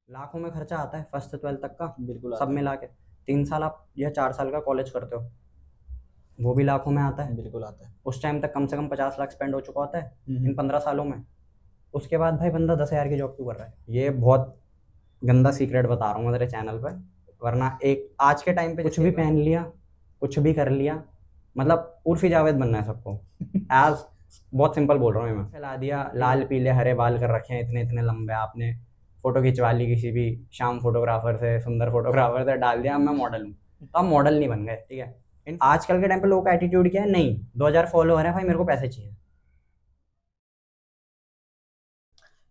लाखों में खर्चा आता है फर्स्ट से 12th तक का, बिल्कुल सब मिला के। 3 साल आप या 4 साल का कॉलेज करते हो, वो भी लाखों में आता है। बिल्कुल आता है। उस टाइम तक कम से कम 50 लाख स्पेंड हो चुका होता है इन हम्म। 15 सालों में। उसके बाद भाई बंदा 10 हज़ार की जॉब क्यों कर रहा है? ये बहुत गंदा सीक्रेट बता रहा हूँ मैं तेरे चैनल पर। वरना एक आज के टाइम पे कुछ भी पहन लिया, कुछ भी कर लिया, मतलब उर्फी जावेद बनना है सबको। एज बहुत सिंपल बोल रहा हूँ मैं। फैला दिया, लाल पीले हरे बाल कर रखे हैं इतने इतने लंबे, आपने फोटो खिंचवा ली किसी भी शाम फोटोग्राफर से, सुंदर फोटोग्राफर से, डाल दिया मैं मॉडल हूँ, तो आप मॉडल नहीं बन गए। ठीक है, आजकल के टाइम पे लोगों का एटीट्यूड क्या है? नहीं, 2000 फॉलोअर है भाई, मेरे को पैसे चाहिए।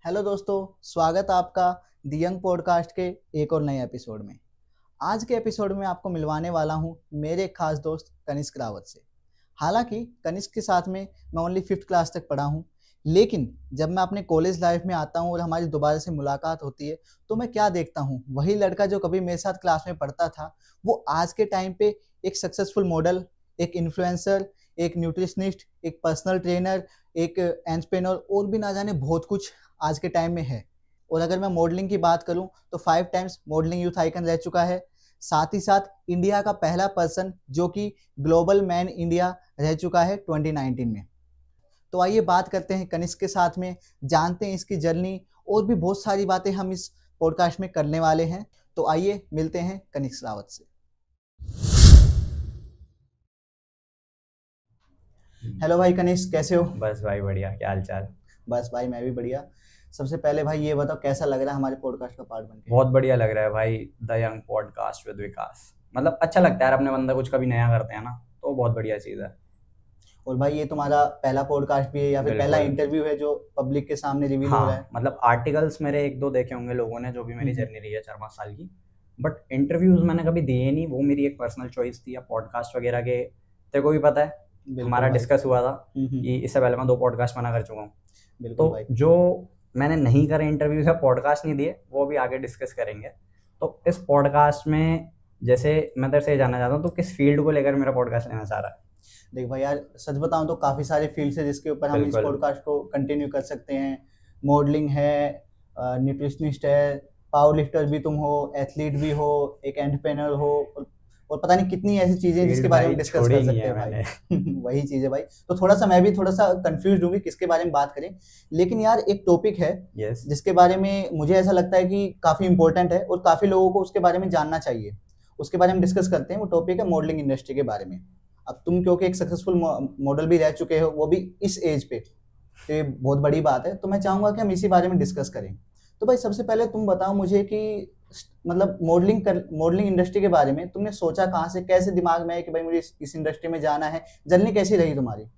हेलो दोस्तों, स्वागत है आपका दी यंग पॉडकास्ट के एक और नए एपिसोड में। आज के एपिसोड में आपको मिलवाने वाला हूं मेरे एक खास दोस्त कनिष्क रावत से। हालांकि कनिष्क के साथ में मैं ओनली 5th क्लास तक पढ़ा हूं, लेकिन जब मैं अपने कॉलेज लाइफ में आता हूं और हमारी दोबारा से मुलाकात होती है तो मैं क्या देखता हूं, वही लड़का जो कभी मेरे साथ क्लास में पढ़ता था वो आज के टाइम पे एक सक्सेसफुल मॉडल, एक इन्फ्लुएंसर, एक न्यूट्रिशनिस्ट, एक पर्सनल ट्रेनर, एक एंटरप्रेन्योर और भी ना जाने बहुत कुछ आज के टाइम में है। और अगर मैं मॉडलिंग की बात करूं तो 5 टाइम्स मॉडलिंग यूथ आइकन रह चुका है। साथ ही साथ इंडिया का पहला पर्सन जो कि ग्लोबल मैन इंडिया रह चुका है 2019 में। तो आइए बात करते हैं कनिष्क के साथ में, जानते हैं इसकी जर्नी, और भी बहुत सारी बातें हम इस पॉडकास्ट में करने वाले हैं। तो आइए मिलते हैं कनिष्क रावत से। हेलो भाई कनिष्क, कैसे हो? बस भाई बढ़िया, क्या हाल चाल? बस भाई मैं भी बढ़िया। सबसे पहले भाई ये बताओ कैसा लग रहा है हमारे पॉडकास्ट का पार्ट बन के? बहुत बढ़िया लग रहा है भाई, द यंग पॉडकास्ट विद विकास। मतलब अच्छा लगता है यार, अपने बंदा कुछ कभी नया करते हैं ना, तो बहुत बढ़िया चीज़ है। और भाई ये तुम्हारा पहला पॉडकास्ट भी है या फिर पहला बिल्कुल। इंटरव्यू है जो पब्लिक के सामने रिवील हो रहा है? हाँ, मतलब आर्टिकल्स मेरे एक दो देखे होंगे लोगों ने, जो भी मेरी हम्म। जर्नी रही है 4-5 साल की। बट इंटरव्यूज मैंने कभी दिए नहीं, वो मेरी एक पर्सनल चॉइस थी। या पॉडकास्ट वगैरह के तेरे को भी पता है, बिल्कुल हमारा भाई। डिस्कस हुआ था हम्म। कि इससे पहले मैं 2 पॉडकास्ट बना कर चुका हूँ। बिल्कुल भाई। तो जो मैंने नहीं करे इंटरव्यूज या पॉडकास्ट नहीं दिए, वो भी आगे डिस्कस करेंगे। तो इस पॉडकास्ट में जैसे मैं तेरे से जानना चाहता हूँ, तो किस फील्ड को लेकर मेरा पॉडकास्ट लेना चाह रहा है? देख भाई यार, सच बताऊं तो काफ़ी सारे फील्ड्स है जिसके ऊपर हम इस बिल्कुल। पॉडकास्ट को कंटिन्यू कर सकते हैं। मॉडलिंग है, न्यूट्रिशनिस्ट है, पावर लिफ्टर भी तुम हो, एथलीट भी हो, एक एंटरप्रेन्योर हो, और पता नहीं कितनी ऐसी चीज़ें हैं जिसके फील्ड बारे में भाई डिस्कस छोड़ी कर नहीं सकते है हैं मैंने। भाई। वही चीज़ है भाई। तो थोड़ा सा मैं भी थोड़ा सा कंफ्यूज हूँ कि किसके बारे में बात करें। लेकिन यार एक टॉपिक है यस। जिसके बारे में मुझे ऐसा लगता है कि काफ़ी इंपॉर्टेंट है और काफ़ी लोगों को उसके बारे में जानना चाहिए। उसके बारे में डिस्कस करते हैं। वो टॉपिक है मॉडलिंग इंडस्ट्री के बारे में। अब तुम क्योंकि एक सक्सेसफुल मॉडल भी रह चुके हो, वो भी इस एज पे, तो ये बहुत बड़ी बात है। तो मैं चाहूंगा कि हम इसी बारे में डिस्कस करें। तो भाई सबसे पहले तुम बताओ मुझे कि मतलब मॉडलिंग इंडस्ट्री के बारे में तुमने सोचा कहाँ से, कैसे दिमाग में है कि भाई मुझे इस इंडस्ट्री में जाना है? जर्नी कैसी रही तुम्हारी?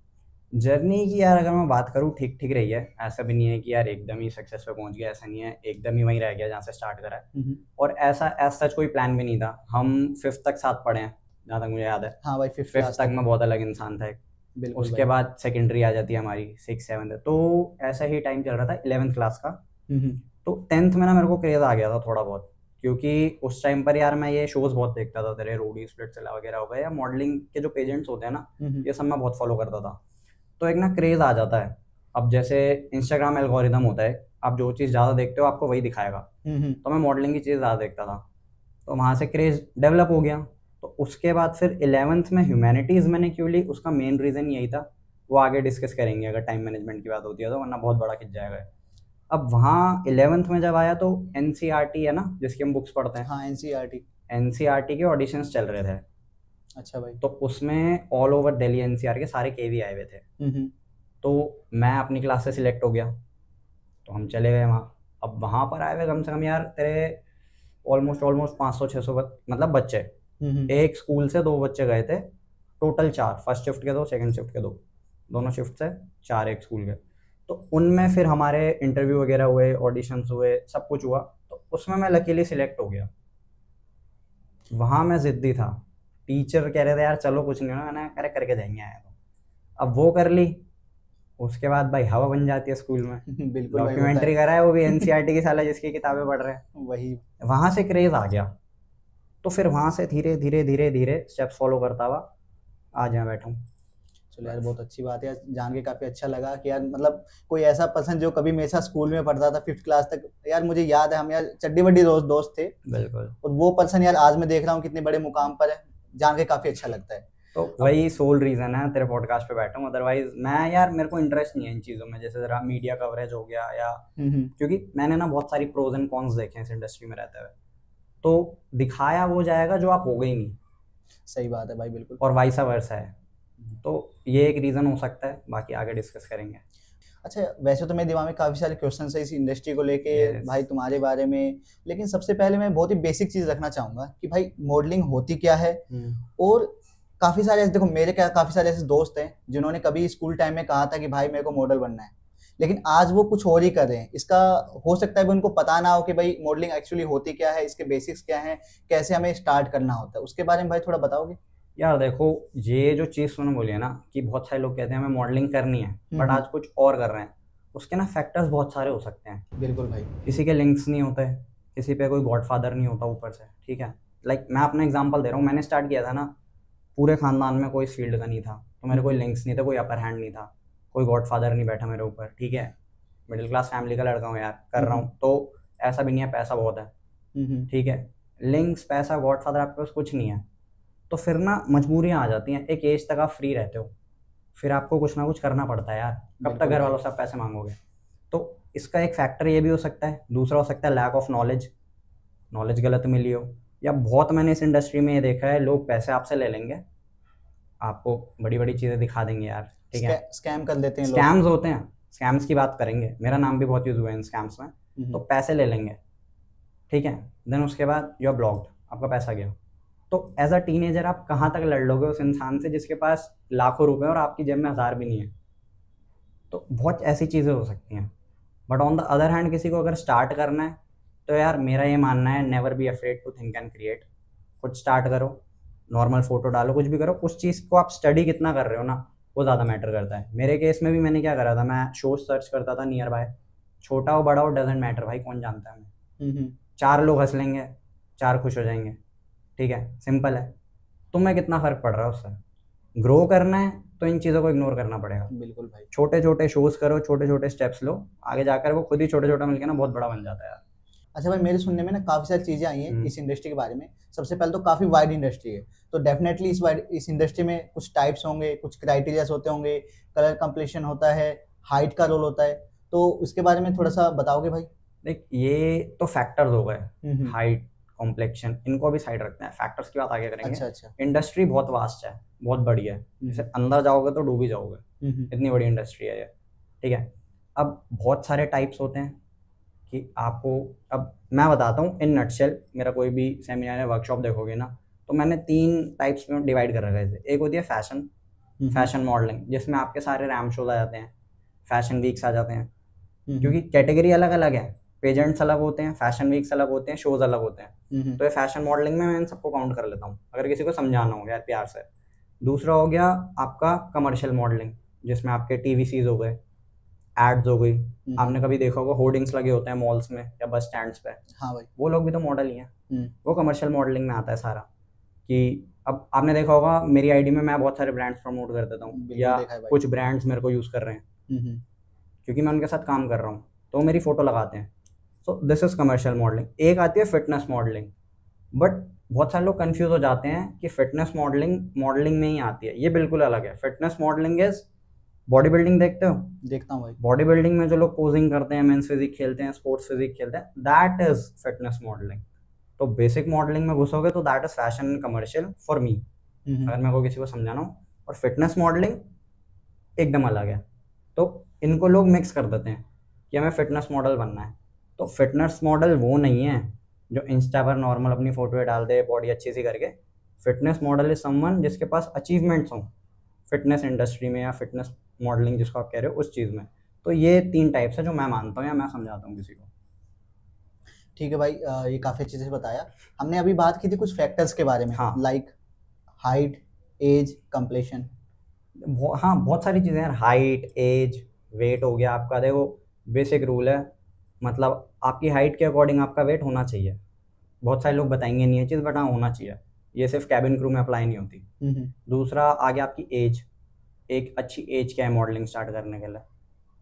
जर्नी की यार अगर मैं बात करूँ, ठीक ठीक रही है। ऐसा भी नहीं है कि यार एकदम ही सक्सेस पे पहुंच गया, ऐसा नहीं है, एकदम ही वहीं रह गया जहाँ से स्टार्ट करा है। हम्म। और ऐसा एज सच कोई प्लान भी नहीं था। हम 5th तक साथ पढ़े हैं, जहाँ तक मुझे याद है। हाँ भाई, 5th 5th क्लास तक तक। मैं बहुत अलग इंसान था। बिल्कुल उसके भाई। बाद सेकेंडरी आ जाती है हमारी, 6th 7th। तो ऐसा ही टाइम चल रहा था 11th क्लास का। हम्म। तो 10th में ना मेरे को क्रेज आ गया था थोड़ा बहुत, क्योंकि उस टाइम पर यार मैं ये शोज बहुत देखता था, तेरे रोडी स्प्लिट्सविला वगैरह हो गए, या मॉडलिंग के जो पेजेंट्स होते हैं ना, हम्म। ये सब मैं बहुत फॉलो करता था। तो एक ना क्रेज आ जाता है। अब जैसे इंस्टाग्राम एल्गोरिदम होता है, आप जो चीज़ ज़्यादा देखते हो आपको वही दिखाएगा। हम्म। तो मैं मॉडलिंग की चीज़ ज़्यादा देखता था, तो वहाँ से क्रेज डेवलप हो गया। तो उसके बाद फिर 11th में ह्यूमैनिटीज़ मैंने क्यों ली, उसका मेन रीज़न यही था। वो आगे डिस्कस करेंगे अगर टाइम मैनेजमेंट की बात होती है तो, वरना बहुत बड़ा खिंच जाएगा। अब वहाँ 11th में जब आया तो एनसीईआरटी है ना, जिसकी हम बुक्स पढ़ते हैं, हाँ, एनसीईआरटी। एनसीईआरटी के ऑडिशंस चल रहे थे। अच्छा भाई। तो उसमें ऑल ओवर दिल्ली एनसीआर के सारे केवी आए हुए थे। हम्म। तो मैं अपनी क्लास से सिलेक्ट हो गया, तो हम चले गए वहाँ। अब वहाँ पर आए हुए कम से कम यार तेरे ऑलमोस्ट ऑलमोस्ट 500-600 मतलब बच्चे। हम्म। एक स्कूल से 2 बच्चे गए थे, टोटल 4, फर्स्ट शिफ्ट के 2, सेकंड शिफ्ट के 2, दोनों शिफ्ट से 4 एक स्कूल के। तो उनमें फिर हमारे इंटरव्यू वगैरह हुए, ऑडिशंस हुए, सब कुछ हुआ। तो उसमें मैं लकीली सिलेक्ट हो गया। वहाँ मैं ज़िद्दी था। टीचर कह रहे थे यार चलो कुछ नहीं होना, मैंने करे करके जाएंगे आए तो। अब वो कर ली। उसके बाद भाई हवा बन जाती है स्कूल में। बिल्कुल भाई, होता डॉक्यूमेंट्री करा है, वो भी एनसीईआरटी की साला, जिसकी किताबें पढ़ रहे हैं। वही। वहाँ से क्रेज आ गया। तो फिर वहाँ से धीरे धीरे धीरे धीरे स्टेप्स फॉलो करता हुआ आज यहाँ बैठा हूँ। चलो यार बहुत अच्छी बात है यार, जान के काफी अच्छा लगा कि यार मतलब कोई ऐसा पर्सन जो कभी मेरे साथ स्कूल में पढ़ता था 5th क्लास तक, यार मुझे याद है हम यार चड्डी बड्डी दोस्त थे, बिल्कुल। और वो पर्सन यार आज मैं देख रहा हूँ कितने बड़े मुकाम पर है, जान के काफी अच्छा लगता है। तो वही सोल रीजन है तेरे पॉडकास्ट पे बैठा हूँ, अदरवाइज मैं यार मेरे को इंटरेस्ट नहीं है इन चीज़ों में, जैसे जरा मीडिया कवरेज हो गया या क्योंकि मैंने ना बहुत सारी प्रोज एंड कॉन्स देखे हैं इस इंडस्ट्री में रहते हुए, तो दिखाया वो जाएगा जो आप हो गई नहीं। सही बात है भाई, बिल्कुल। और वाइसा वर्सा है, तो ये एक रीज़न हो सकता है, बाकी आगे डिस्कस करेंगे। अच्छा, वैसे तो मेरे दिमाग में काफ़ी सारे क्वेश्चन है इस इंडस्ट्री को लेके Yes. भाई तुम्हारे बारे में, लेकिन सबसे पहले मैं बहुत ही बेसिक चीज़ रखना चाहूँगा कि भाई मॉडलिंग होती क्या है। और काफ़ी सारे ऐसे, देखो मेरे काफ़ी सारे ऐसे दोस्त हैं जिन्होंने कभी स्कूल टाइम में कहा था कि भाई मेरे को मॉडल बनना है, लेकिन आज वो कुछ और ही कर रहे हैं। इसका हो सकता है कि उनको पता ना हो कि भाई मॉडलिंग एक्चुअली होती क्या है, इसके बेसिक्स क्या हैं, कैसे हमें स्टार्ट करना होता है, उसके बारे में भाई थोड़ा बताओगे? यार देखो, ये जो चीज़ तूने बोली है ना कि बहुत सारे लोग कहते हैं हमें मॉडलिंग करनी है बट आज कुछ और कर रहे हैं, उसके ना फैक्टर्स बहुत सारे हो सकते हैं। बिल्कुल भाई। किसी के लिंक्स नहीं होते, किसी पे कोई गॉडफादर नहीं होता ऊपर से, ठीक है। लाइक मैं अपना एग्जांपल दे रहा हूँ, मैंने स्टार्ट किया था ना, पूरे खानदान में कोई इस फील्ड का नहीं था, तो मेरे कोई लिंक्स नहीं थे, कोई अपर हैंड नहीं था, कोई गॉडफादर नहीं बैठा मेरे ऊपर, ठीक है। मिडिल क्लास फैमिली का लड़का हूँ यार, कर रहा हूँ, तो ऐसा भी नहीं है पैसा बहुत है, ठीक है। लिंक्स, पैसा, गॉडफादर आपके पास कुछ नहीं है, तो फिर ना मजबूरियाँ आ जाती हैं। एक एज तक आप फ्री रहते हो, फिर आपको कुछ ना कुछ करना पड़ता है यार, कब तक घर वालों से आप पैसे मांगोगे। तो इसका एक फैक्टर ये भी हो सकता है। दूसरा हो सकता है लैक ऑफ नॉलेज, नॉलेज गलत मिली हो, या बहुत मैंने इस इंडस्ट्री में ये देखा है, लोग पैसे आपसे ले लेंगे, आपको बड़ी बड़ी चीज़ें दिखा देंगे यार, ठीक है। स्कैम कर देते हैं लोग। स्कैम्स होते हैं, स्कैम्स की बात करेंगे, मेरा नाम भी बहुत यूज़ हुआ है इन स्कैम्स में। तो पैसे ले लेंगे, ठीक है, देन उसके बाद यू आर ब्लॉक्ड, आपका पैसा गया। तो एज अ टीनेजर आप कहाँ तक लड़ लोगे उस इंसान से जिसके पास लाखों रुपए और आपकी जेब में 1000 भी नहीं है। तो बहुत ऐसी चीज़ें हो सकती हैं। But on the other hand किसी को अगर स्टार्ट करना है तो यार मेरा ये मानना है, never be afraid to think and create. कुछ स्टार्ट करो, नॉर्मल फोटो डालो, कुछ भी करो, उस चीज़ को आप स्टडी कितना कर रहे हो ना, वो ज़्यादा मैटर करता है। मेरे केस में भी मैंने क्या करा था, मैं शो सर्च करता था नियर बाय, छोटा हो बड़ा हो डजेंट मैटर भाई, कौन जानता है हमें, 4 लोग हंस लेंगे, 4 खुश हो जाएंगे, ठीक है, सिंपल है। तुम्हें कितना फ़र्क पड़ रहा है उससे। ग्रो करना है तो इन चीज़ों को इग्नोर करना पड़ेगा। बिल्कुल भाई। छोटे छोटे शोज़ करो, छोटे छोटे स्टेप्स लो, आगे जाकर वो खुद ही छोटे छोटे मिलकर ना बहुत बड़ा बन जाता है यार। अच्छा भाई, मेरे सुनने में ना काफ़ी सारी चीज़ें आई हैं इस इंडस्ट्री के बारे में। सबसे पहले तो काफ़ी वाइड इंडस्ट्री है, तो डेफिनेटली इस इंडस्ट्री में कुछ टाइप्स होंगे, कुछ क्राइटेरियाज होते होंगे, कलर कंप्लीशन होता है, हाइट का रोल होता है, तो उसके बारे में थोड़ा सा बताओगे भाई? देख, ये तो फैक्टर्स हो गए, हाइट, कॉम्प्लेक्शन, इनको भी साइड रखते हैं, फैक्टर्स की बात आगे करेंगे। अच्छा। इंडस्ट्री बहुत वास्ट है, बहुत बड़ी है, जैसे अंदर जाओगे तो डूब ही जाओगे, इतनी बड़ी इंडस्ट्री है ये, ठीक है। अब बहुत सारे टाइप्स होते हैं कि आपको, अब मैं बताता हूँ इन नटशेल, मेरा कोई भी सेमिनार या वर्कशॉप देखोगे ना तो मैंने 3 टाइप्स में डिवाइड कर रखा है। एक होती है फैशन मॉडलिंग, जिसमें आपके सारे रैम शोज आ जाते हैं, फैशन वीक्स आ जाते हैं, क्योंकि कैटेगरी अलग अलग है, पेजेंट्स अलग होते हैं, फैशन वीक्स अलग होते हैं, शोज अलग होते हैं। तो ये फैशन मॉडलिंग में मैं इन सबको काउंट कर लेता हूँ, अगर किसी को समझाना हो यार प्यार से। दूसरा हो गया आपका कमर्शियल मॉडलिंग, जिसमें आपके टीवीसीज हो गए, एड्स हो गई, आपने कभी देखा होगा होर्डिंग्स लगे होते हैं मॉल्स में या बस स्टैंड्स पे, हाँ भाई, वो लोग भी तो मॉडल ही हैं। वो कमर्शियल मॉडलिंग में आता है सारा, कि अब आपने देखा होगा मेरी आईडी में मैं बहुत सारे ब्रांड्स प्रमोट कर देता हूँ, या कुछ ब्रांड्स मेरे को यूज़ कर रहे हैं क्योंकि मैं उनके साथ काम कर रहा हूँ, तो मेरी फ़ोटो लगाते हैं। सो दिस इज़ कमर्शियल मॉडलिंग। एक आती है फिटनेस मॉडलिंग, बट बहुत सारे लोग कंफ्यूज हो जाते हैं कि फिटनेस मॉडलिंग में ही आती है, ये बिल्कुल अलग है। Fitness modelling is body building, देखते हो? देखता हूँ भाई। बॉडी बिल्डिंग में जो लोग पोजिंग करते हैं, मेंस फिजिक खेलते हैं, स्पोर्ट्स फिजिक खेलते हैं, दैट इज फिटनेस मॉडलिंग। तो बेसिक मॉडलिंग में घुसोगे तो that is fashion and commercial for me, अगर मेरे को किसी को समझाना हो। और फिटनेस मॉडलिंग एकदम अलग है, तो इनको लोग मिक्स कर देते हैं कि हमें फिटनेस मॉडल बनना है। तो फिटनेस मॉडल वो नहीं है जो इंस्टा पर नॉर्मल अपनी फोटो डाल दे बॉडी अच्छी सी करके। फिटनेस मॉडल इज समवन जिसके पास अचीवमेंट्स हों फिटनेस इंडस्ट्री में, या फिटनेस मॉडलिंग जिसको आप कह रहे हो उस चीज़ में। तो ये 3 टाइप्स है जो मैं मानता हूँ या मैं समझाता हूँ किसी को। ठीक है भाई, ये काफ़ी अच्छे से बताया। हमने अभी बात की थी कुछ फैक्टर्स के बारे में, हाँ, लाइक हाइट, एज, कंप्लेशन। हाँ, बहुत सारी चीज़ें हैं, हाइट, एज, वेट हो गया आपका। देखो बेसिक रूल है, मतलब आपकी हाइट के अकॉर्डिंग आपका वेट होना चाहिए। बहुत सारे लोग बताएंगे नहीं ये चीज़, बट हाँ होना चाहिए, ये सिर्फ कैबिन क्रू में अप्लाई नहीं होती। दूसरा आ गया आपकी एज। एक अच्छी एज क्या है मॉडलिंग स्टार्ट करने के लिए।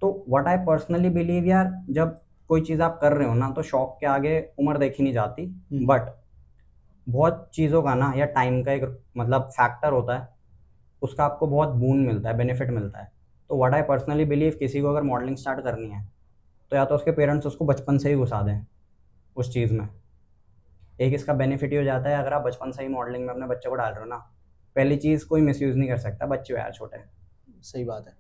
तो व्हाट आई पर्सनली बिलीव यार, जब कोई चीज़ आप कर रहे हो ना तो शौक के आगे उम्र देखी नहीं जाती, बट बहुत चीज़ों का ना या टाइम का एक मतलब फैक्टर होता है, उसका आपको बहुत बून मिलता है, बेनिफिट मिलता है। तो व्हाट आई पर्सनली बिलीव, किसी को अगर मॉडलिंग स्टार्ट करनी है तो या तो उसके पेरेंट्स उसको बचपन से ही घुसा दें उस चीज़ में। एक इसका बेनिफिट ये हो जाता है, अगर आप बचपन से ही मॉडलिंग में अपने बच्चे को डाल रहे हो ना, पहली चीज़ कोई मिसयूज़ नहीं कर सकता, बच्चे हो यार छोटे। सही बात है।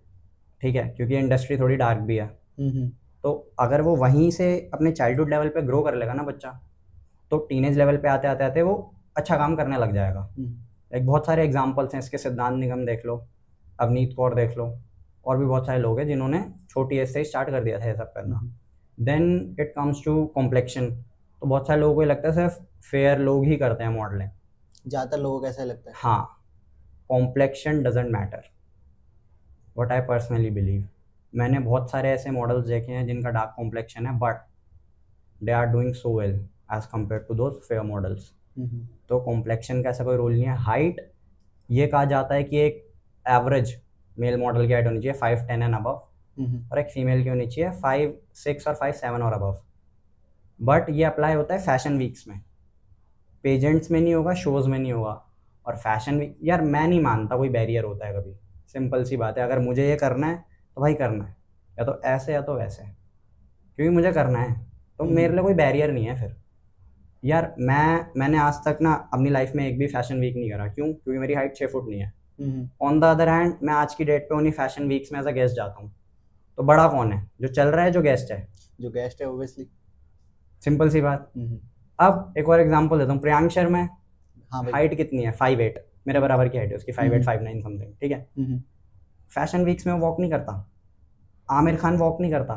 ठीक है, क्योंकि इंडस्ट्री थोड़ी डार्क भी है। तो अगर वो वहीं से अपने चाइल्डहुड लेवल पे ग्रो कर लेगा ना बच्चा, तो टीनेज लेवल पे आते आते आते वो अच्छा काम करने लग जाएगा। एक बहुत सारे एग्जांपल्स हैं इसके, सिद्धांत निगम देख लो, अवनीत कौर देख लो, और भी बहुत सारे लोग हैं जिन्होंने छोटी एज से स्टार्ट कर दिया था ये सब करना। Then it comes to complexion, तो बहुत सारे लोगों को ये लगता है सिर्फ फेयर लोग ही करते हैं मॉडलिंग, ज़्यादातर लोगों को ऐसा लगता है। हाँ, complexion doesn't matter, what I personally believe. मैंने बहुत सारे ऐसे मॉडल्स देखे हैं जिनका डार्क कॉम्प्लेक्शन है, but they are doing so well as compared to those fair models. तो कॉम्प्लेक्शन का ऐसा कोई रोल नहीं है। हाइट, ये कहा जाता है कि एक एवरेज मेल मॉडल की हाइट होनी चाहिए 5'10" एंड अबव, और एक फीमेल की होनी चाहिए 5'6" और 5'7" और अबव। बट ये अप्लाई होता है फैशन वीक्स में, पेजेंट्स में नहीं होगा, शोज़ में नहीं होगा। और फैशन वीक यार मैं नहीं मानता कोई बैरियर होता है कभी, सिंपल सी बात है, अगर मुझे ये करना है तो भाई करना है, या तो ऐसे या तो वैसे, क्योंकि मुझे करना है, तो मेरे लिए कोई बैरियर नहीं है फिर। यार मैंने आज तक ना अपनी लाइफ में एक भी फैशन वीक नहीं करा, क्यों? क्योंकि मेरी हाइट 6 फुट नहीं है। ऑन द अदर हैंड मैं आज की डेट पे उन्हीं फैशन वीक्स में एज अ गेस्ट जाता हूँ, तो बड़ा कौन है, जो चल रहा है, जो गेस्ट है? जो गेस्ट है ऑब्वियसली। सिंपल सी बात। अब एक और एग्जांपल देता हूँ, प्रियांक शर्मा है, हाँ भाई। हाइट कितनी है? 5'8", मेरे बराबर की हाइट है उसकी, 5'8", 5'9" समथिंग, ठीक है। फैशन वीक्स में वो वॉक नहीं करता, आमिर खान वॉक नहीं करता,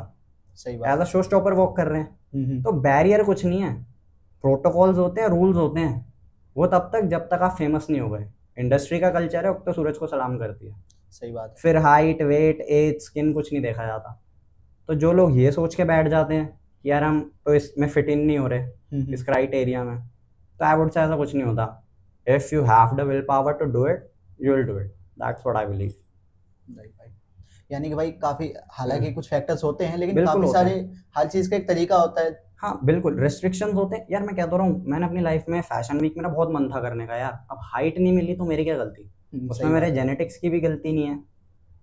सही बात, as a show stopper walk कर रहे हैं। तो बैरियर कुछ नहीं है, प्रोटोकॉल्स होते हैं, रूल्स होते हैं, वो तब तक जब तक आप फेमस नहीं हो गए। इंडस्ट्री का कल्चर है, तो सूरज को सलाम करती है। सही बात है। फिर हाइट, वेट, एज, स्किन कुछ नहीं देखा जाता। तो जो लोग ये सोच के बैठ जाते हैं कि यार हम तो इसमें फिट इन नहीं हो रहे इस क्राइटेरिया में, तो आई वुड से ऐसा कुछ नहीं होता। If you have the will power to do it, you will do it, that's what I believe. यानी कि भाई काफी, हालांकि कुछ फैक्टर्स होते हैं, लेकिन बिल्कुल काफी होते सारे, हैं। हर चीज का एक तरीका होता है। हाँ बिल्कुल, रेस्ट्रिक्शंस होते हैं यार। मैं कह तो रहा हूँ, मैंने अपनी लाइफ में फैशन वीक मेरा बहुत मन था करने का यार, अब हाइट नहीं मिली तो मेरी क्या गलती? उसमें मेरे जेनेटिक्स की भी गलती नहीं है,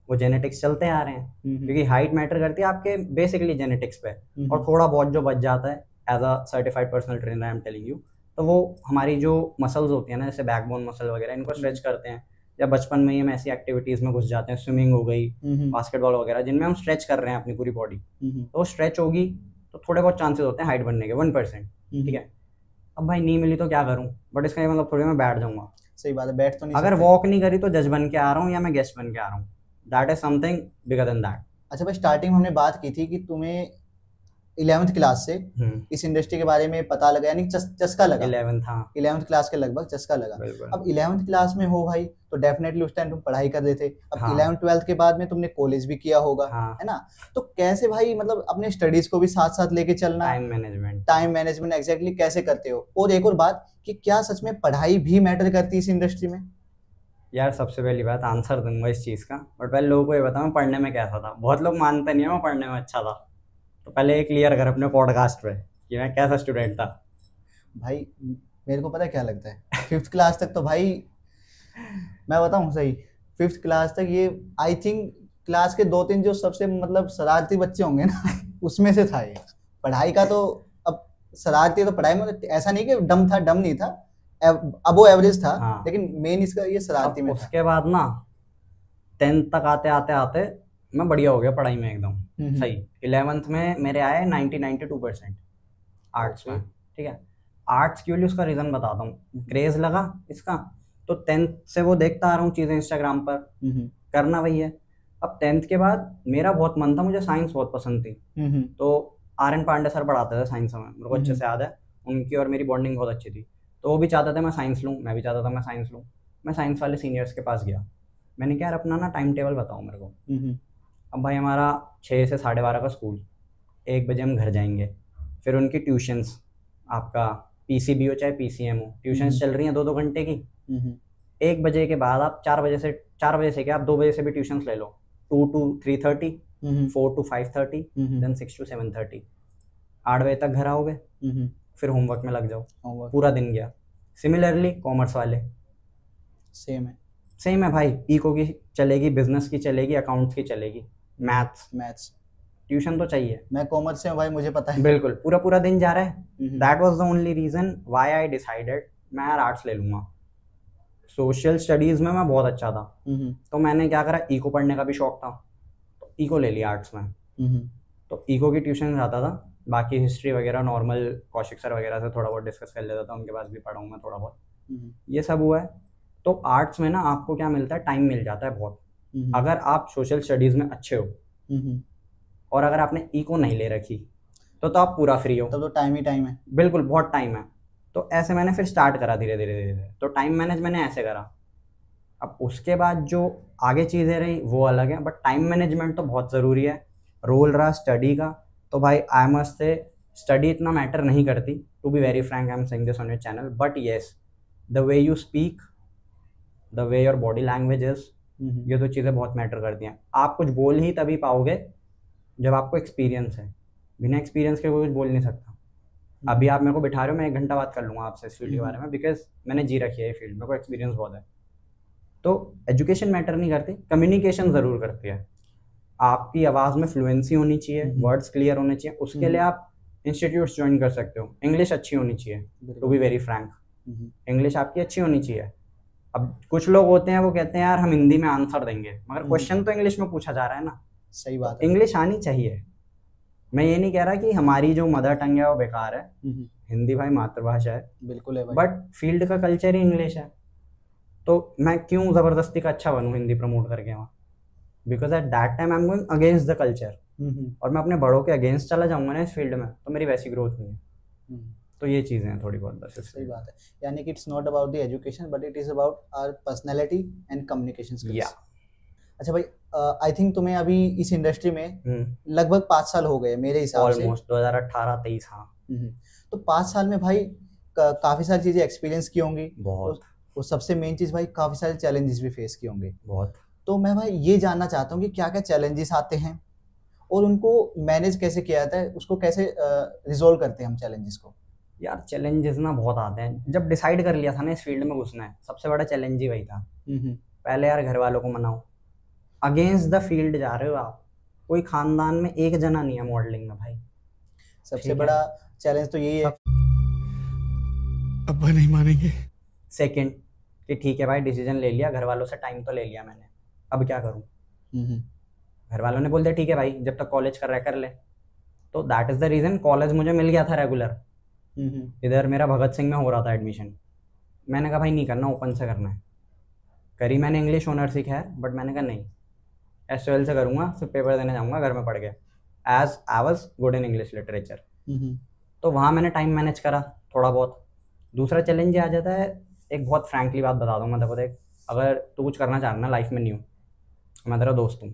वो जेनेटिक्स चलते आ रहे हैं, क्योंकि हाइट मैटर करती है आपके बेसिकली जेनेटिक्स पे, और थोड़ा बहुत जो बच जाता है as a certified personal trainer I am telling you, तो वो हमारी जो मसल्स होती है ना, जैसे बैकबोन मसल वगैरह, इनको स्ट्रेच करते हैं। या बचपन में ही हम ऐसी एक्टिविटीज़ में घुस जाते हैं, स्विमिंग हो गई, बास्केटबॉल वगैरह, जिनमें हम स्ट्रेच कर रहे हैं अपनी पूरी बॉडी, तो वो स्ट्रेच होगी तो थोड़े बहुत चांसेस होते हैं हाइट बनने के, 1%, ठीक है। अब भाई नहीं मिली तो क्या करूँ, बट इसका ये मतलब थोड़ी मैं बैठ जाऊँगा। सही बात है, बैठ तो नहीं अगर सकते। वॉक नहीं करी तो जज बन के आ रहा हूँ या मैं गेस्ट बन के आ रहा हूँ, that is something bigger than that. अच्छा भाई, स्टार्टिंग में हमने बात की थी कि तुम्हें 11th क्लास से इस इंडस्ट्री के बारे में पता लगा, यानी चस्का लगा। 11th, हाँ 11th क्लास के लगभग चस्का लगा। बिल्कुल। अब 11th क्लास में हो भाई, तो डेफिनेटली उस टाइम तुम पढ़ाई कर रहे थे। अब हाँ। 11th 12th के बाद में तुमने कॉलेज भी किया होगा, हाँ। है ना? तो कैसे भाई, मतलब अपने स्टडीज को भी साथ साथ लेके चलना, टाइम मैनेजमेंट एग्जैक्टली कैसे करते हो? और एक और बात कि क्या सच में पढ़ाई भी मैटर करती है इस इंडस्ट्री में? यार सबसे पहली बात आंसर दूंगा इस चीज़ का, बट पहले लोगों को ये बताऊँ पढ़ने में कैसा था। बहुत लोग मानते नहीं है मैं पढ़ने में अच्छा था, तो पहले ये क्लियर कर अपने पॉडकास्ट पे कि मैं कैसा स्टूडेंट था। भाई मेरे को पता है क्या लगता है, 5th क्लास तक तो भाई, मैं बताऊं सही, 5th क्लास तक ये आई थिंक क्लास के 2-3 जो सबसे मतलब शरारती बच्चे होंगे ना उसमें से था ये। पढ़ाई का तो, अब शरारती तो पढ़ाई में ऐसा नहीं कि डम था, डम नहीं था, अबो एवरेज था। हाँ। लेकिन मेन इसका ये शरारती में था। उसके बाद ना 10th तक आते आते आते मैं बढ़िया हो गया पढ़ाई में एकदम सही। 11th में मेरे आए 92% आर्ट्स में, ठीक है। आर्ट्स क्यों लिए उसका रीज़न बताता हूँ, क्रेज़ लगा इसका, तो 10th से वो देखता आ रहा हूँ चीज़ें इंस्टाग्राम पर, करना वही है। अब 10th के बाद मेरा बहुत मन था, मुझे साइंस बहुत पसंद थी, तो RN पांडे सर पढ़ाते थे साइंस में, मेरे को अच्छे से याद है, उनकी और मेरी बॉन्डिंग बहुत अच्छी थी। तो वो भी चाहते थे मैं साइंस लूँ, मैं भी चाहता था मैं साइंस लूँ। मैं साइंस वाले सीनियर्स के पास गया, मैंने क्या यार अपना ना टाइम टेबल बताओ मेरे को। अब भाई हमारा 6 से 12:30 का स्कूल, 1 बजे हम घर जाएंगे, फिर उनकी ट्यूशन्स, आपका PCB हो चाहे PCM हो, ट्यूशन्स चल रही हैं 2-2 घंटे की, 1 बजे के बाद आप 4 बजे से क्या आप 2 बजे से भी ट्यूशन्स ले लो, 2 to 3:30, 4 to 5:30, देन 6 to 7:30, 8 बजे तक घर आओगे, फिर होमवर्क में लग जाओ, पूरा दिन गया। सिमिलरली कॉमर्स वाले सेम है भाई, इको की चलेगी, बिजनेस की चलेगी, अकाउंट्स की चलेगी, मैथ्स ट्यूशन तो चाहिए। मैं कॉमर्स से हूँ भाई, मुझे पता है। बिल्कुल, पूरा दिन जा रहा है। That was the only reason why I decided मैं यार आर्ट्स ले लूंगा। सोशल स्टडीज में मैं बहुत अच्छा था, तो मैंने क्या करा, इको पढ़ने का भी शौक था, तो इको ले लिया आर्ट्स में। तो इको की ट्यूशन जाता था, बाकी हिस्ट्री वगैरह नॉर्मल कौशिक सर वगैरह से थोड़ा बहुत डिस्कस कर लेता था, उनके पास भी पढ़ा हूँ मैं थोड़ा बहुत। ये सब हुआ है। तो आर्ट्स में ना आपको क्या मिलता है, टाइम मिल जाता है बहुत। अगर आप सोशल स्टडीज में अच्छे हो और अगर आपने इको नहीं ले रखी तो आप पूरा फ्री हो, तब तो टाइम ही टाइम है। बिल्कुल, बहुत टाइम है। तो ऐसे मैंने फिर स्टार्ट करा धीरे धीरे। तो टाइम मैनेज मैंने ऐसे करा। अब उसके बाद जो आगे चीज़ें रही वो अलग है, बट टाइम मैनेजमेंट तो बहुत ज़रूरी है। रोल रहा स्टडी का, तो भाई आई मस्ट से स्टडी इतना मैटर नहीं करती, to be very frank, I am saying this on your channel, but yes the way you speak, the way your body language is, ये तो चीज़ें बहुत मैटर करती हैं। आप कुछ बोल ही तभी पाओगे जब आपको एक्सपीरियंस है, बिना एक्सपीरियंस के कोई कुछ बोल नहीं सकता। अभी आप मेरे को बिठा रहे हो, मैं 1 घंटा बात कर लूँगा आपसे इस फील्ड के बारे में, बिकॉज मैंने जी रखी है ये फील्ड, मेरे को एक्सपीरियंस बहुत है। तो एजुकेशन मैटर नहीं करती, कम्युनिकेशन ज़रूर करती है। आपकी आवाज़ में फ्लुएंसी होनी चाहिए, वर्ड्स क्लियर होने चाहिए, उसके लिए आप इंस्टीट्यूट्स ज्वाइन कर सकते हो। इंग्लिश अच्छी होनी चाहिए, to be very frank, English आपकी अच्छी होनी चाहिए। अब कुछ लोग होते हैं वो कहते हैं यार हम हिंदी में आंसर देंगे, मगर क्वेश्चन तो इंग्लिश में पूछा जा रहा है ना। सही बात है, इंग्लिश आनी चाहिए। मैं ये नहीं कह रहा कि हमारी जो मदर टंग है वो बेकार है, हिंदी भाई मातृभाषा है, बिल्कुल है भाई, बट फील्ड का कल्चर ही इंग्लिश है। तो मैं क्यों ज़बरदस्ती का अच्छा बनूं हिंदी प्रमोट करके वहाँ, because at that time I am going against the culture, और मैं अपने बड़ों के अगेंस्ट चला जाऊंगा ना इस फील्ड में, तो मेरी वैसी ग्रोथ नहीं है। तो ये चीज़ें हैं थोड़ी बहुत, बस। सही बात है, यानी कि it's not about the education but it is about our personality and communication skills. अच्छा भाई, आई थिंक तुम्हें अभी इस इंडस्ट्री में लगभग 5 साल हो गए मेरे हिसाब से, ऑलमोस्ट 2018-23। हाँ, तो 5 साल में भाई काफ़ी सारी चीज़ें एक्सपीरियंस की होंगी बहुत, और सबसे मेन चीज़ भाई काफ़ी सारे चैलेंजेस भी फेस किए होंगे बहुत। तो मैं भाई ये जानना चाहता हूँ कि क्या क्या चैलेंजेस आते हैं और उनको मैनेज कैसे किया जाता है, उसको कैसे रिजोल्व करते हैं हम चैलेंजेस को। यार चैलेंजेस ना बहुत आते हैं। जब डिसाइड कर लिया था ना इस फील्ड में घुसना है, सबसे बड़ा चैलेंज ही वही था। पहले यार घर वालों को मनाओ, अगेंस्ट द फील्ड जा रहे हो आप, कोई खानदान में एक जना नहीं है मॉडलिंग में भाई। सबसे बड़ा चैलेंज तो यही है, अब्बा नहीं मानेंगे। सेकंड कि ठीक है भाई डिसीजन ले लिया, घर वालों से टाइम तो ले लिया मैंने, अब क्या करूं। घर वालों ने बोल दिया ठीक है भाई जब तक कॉलेज कर रहा है कर ले, तो that is the reason college मुझे मिल गया था रेगुलर। इधर मेरा भगत सिंह में हो रहा था एडमिशन, मैंने कहा भाई नहीं करना, ओपन से करना है। करी मैंने इंग्लिश ऑनर सीखा है, बट मैंने कहा नहीं, SOL से करूँगा, सिर्फ पेपर देने जाऊँगा घर में पढ़ के, as I was good in English literature. तो वहाँ मैंने टाइम मैनेज करा थोड़ा बहुत। दूसरा चैलेंज ये आ जाता है, एक बहुत फ्रैंकली बात बता दूँ मैं देखो, देख अगर तू कुछ करना चाह रहा ना लाइफ में, न्यू, मैं तेरा दोस्त हूँ,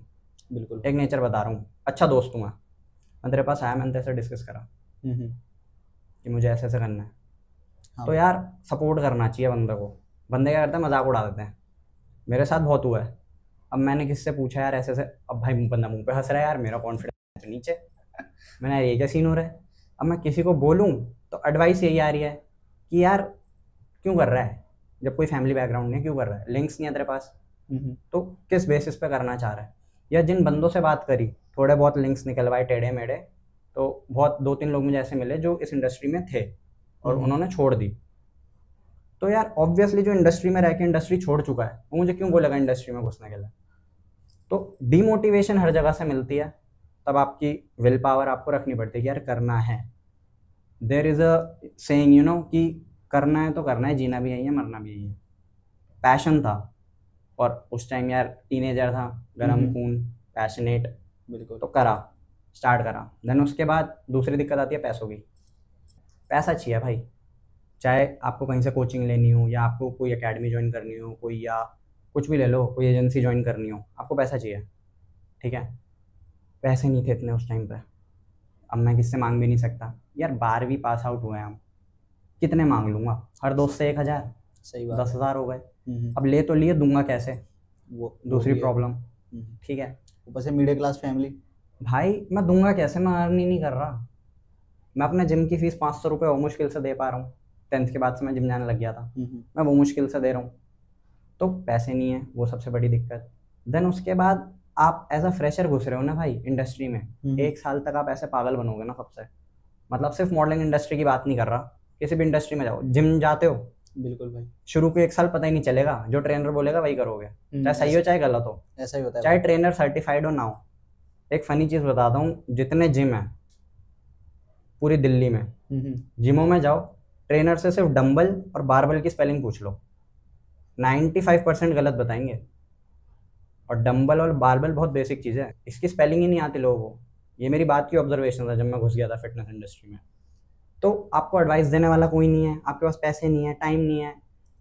बिल्कुल एक नेचर बता रहा हूँ, अच्छा दोस्त हूँ मैं तेरे पास आया, मैंने तेरे से डिस्कस करा कि मुझे ऐसे ऐसे करना है। हाँ। तो यार सपोर्ट करना चाहिए बंदे को। बंदे क्या करते हैं, मजाक उड़ा देते हैं, मेरे साथ बहुत हुआ है। अब मैंने किससे पूछा यार ऐसे ऐसे, अब भाई बंदा मुंह पे हंस रहा है यार, मेरा कॉन्फिडेंस तो नीचे, मैंने यार ये क्या सीन हो रहा है। अब मैं किसी को बोलूँ तो एडवाइस यही आ रही है कि यार क्यों कर रहा है, जब कोई फैमिली बैकग्राउंड नहीं, क्यों कर रहा है, लिंक्स नहीं है तेरे पास, तो किस बेसिस पे करना चाह रहा है। या जिन बंदों से बात करी, थोड़े बहुत लिंक्स निकलवाए टेढ़े मेढ़े, तो बहुत 2-3 लोग मुझे ऐसे मिले जो इस इंडस्ट्री में थे और उन्होंने छोड़ दी। तो यार ऑब्वियसली जो इंडस्ट्री में रह के इंडस्ट्री छोड़ चुका है वो मुझे क्यों बोलेगा इंडस्ट्री में घुसने के लिए। तो डीमोटिवेशन हर जगह से मिलती है, तब आपकी विल पावर आपको रखनी पड़ती है कि यार करना है। There is a saying you know कि करना है तो करना है, जीना भी यही है, मरना भी यही है। पैशन था, और उस टाइम यार टीनेजर था, गरम खून, पैशनेट, बिल्कुल, तो करा, स्टार्ट करा। देन उसके बाद दूसरी दिक्कत आती है पैसों की। पैसा चाहिए भाई, चाहे आपको कहीं से कोचिंग लेनी हो या आपको कोई एकेडमी ज्वाइन करनी हो, कोई या कुछ भी ले लो, कोई एजेंसी ज्वाइन करनी हो, आपको पैसा चाहिए, ठीक है। पैसे नहीं थे इतने उस टाइम पे, अब मैं किससे मांग भी नहीं सकता यार, 12वीं पास आउट हुए हम, कितने मांग लूँगा, हर दोस्त से 1000। सही बात 10,000 हो गए। है। अब ले तो लिए, दूंगा कैसे, वो दूसरी भी है। प्रॉब्लम। ठीक है ऊपर से मिडिल क्लास फैमिली। भाई, मैं दूंगा कैसे, मैं अर्न ही नहीं कर रहा। मैं अपने जिम की फीस 500 रुपये वो मुश्किल से दे पा रहा हूँ। 10th के बाद से मैं जिम जाने लग गया था, मैं वो मुश्किल से दे रहा हूँ। तो पैसे नहीं है, वो सबसे बड़ी दिक्कत। देन उसके बाद आप एज अ फ्रेशर घुस रहे हो ना भाई इंडस्ट्री में, 1 साल तक आप ऐसे पागल बनोगे ना सबसे। मतलब सिर्फ मॉडलिंग इंडस्ट्री की बात नहीं कर रहा, किसी भी इंडस्ट्री में जाओ, जिम जाते हो, बिल्कुल भाई। शुरू के 1 साल पता ही नहीं चलेगा, जो ट्रेनर बोलेगा वही करोगे, चाहे सही हो चाहे गलत हो। ऐसा ही होता है चाहे भाई। ट्रेनर सर्टिफाइड हो ना हो। एक फनी चीज़ बताता हूँ, जितने जिम है पूरी दिल्ली में, जिमों में जाओ, ट्रेनर से सिर्फ डंबल और बारबल की स्पेलिंग पूछ लो, 95% गलत बताएंगे। और डंबल और बारबल बहुत बेसिक चीज़ है, इसकी स्पेलिंग ही नहीं आती लोगों को। ये मेरी बात की ऑब्जर्वेशन था जब मैं घुस गया था फिटनेस इंडस्ट्री में। तो आपको एडवाइस देने वाला कोई नहीं है, आपके पास पैसे नहीं है, टाइम नहीं है,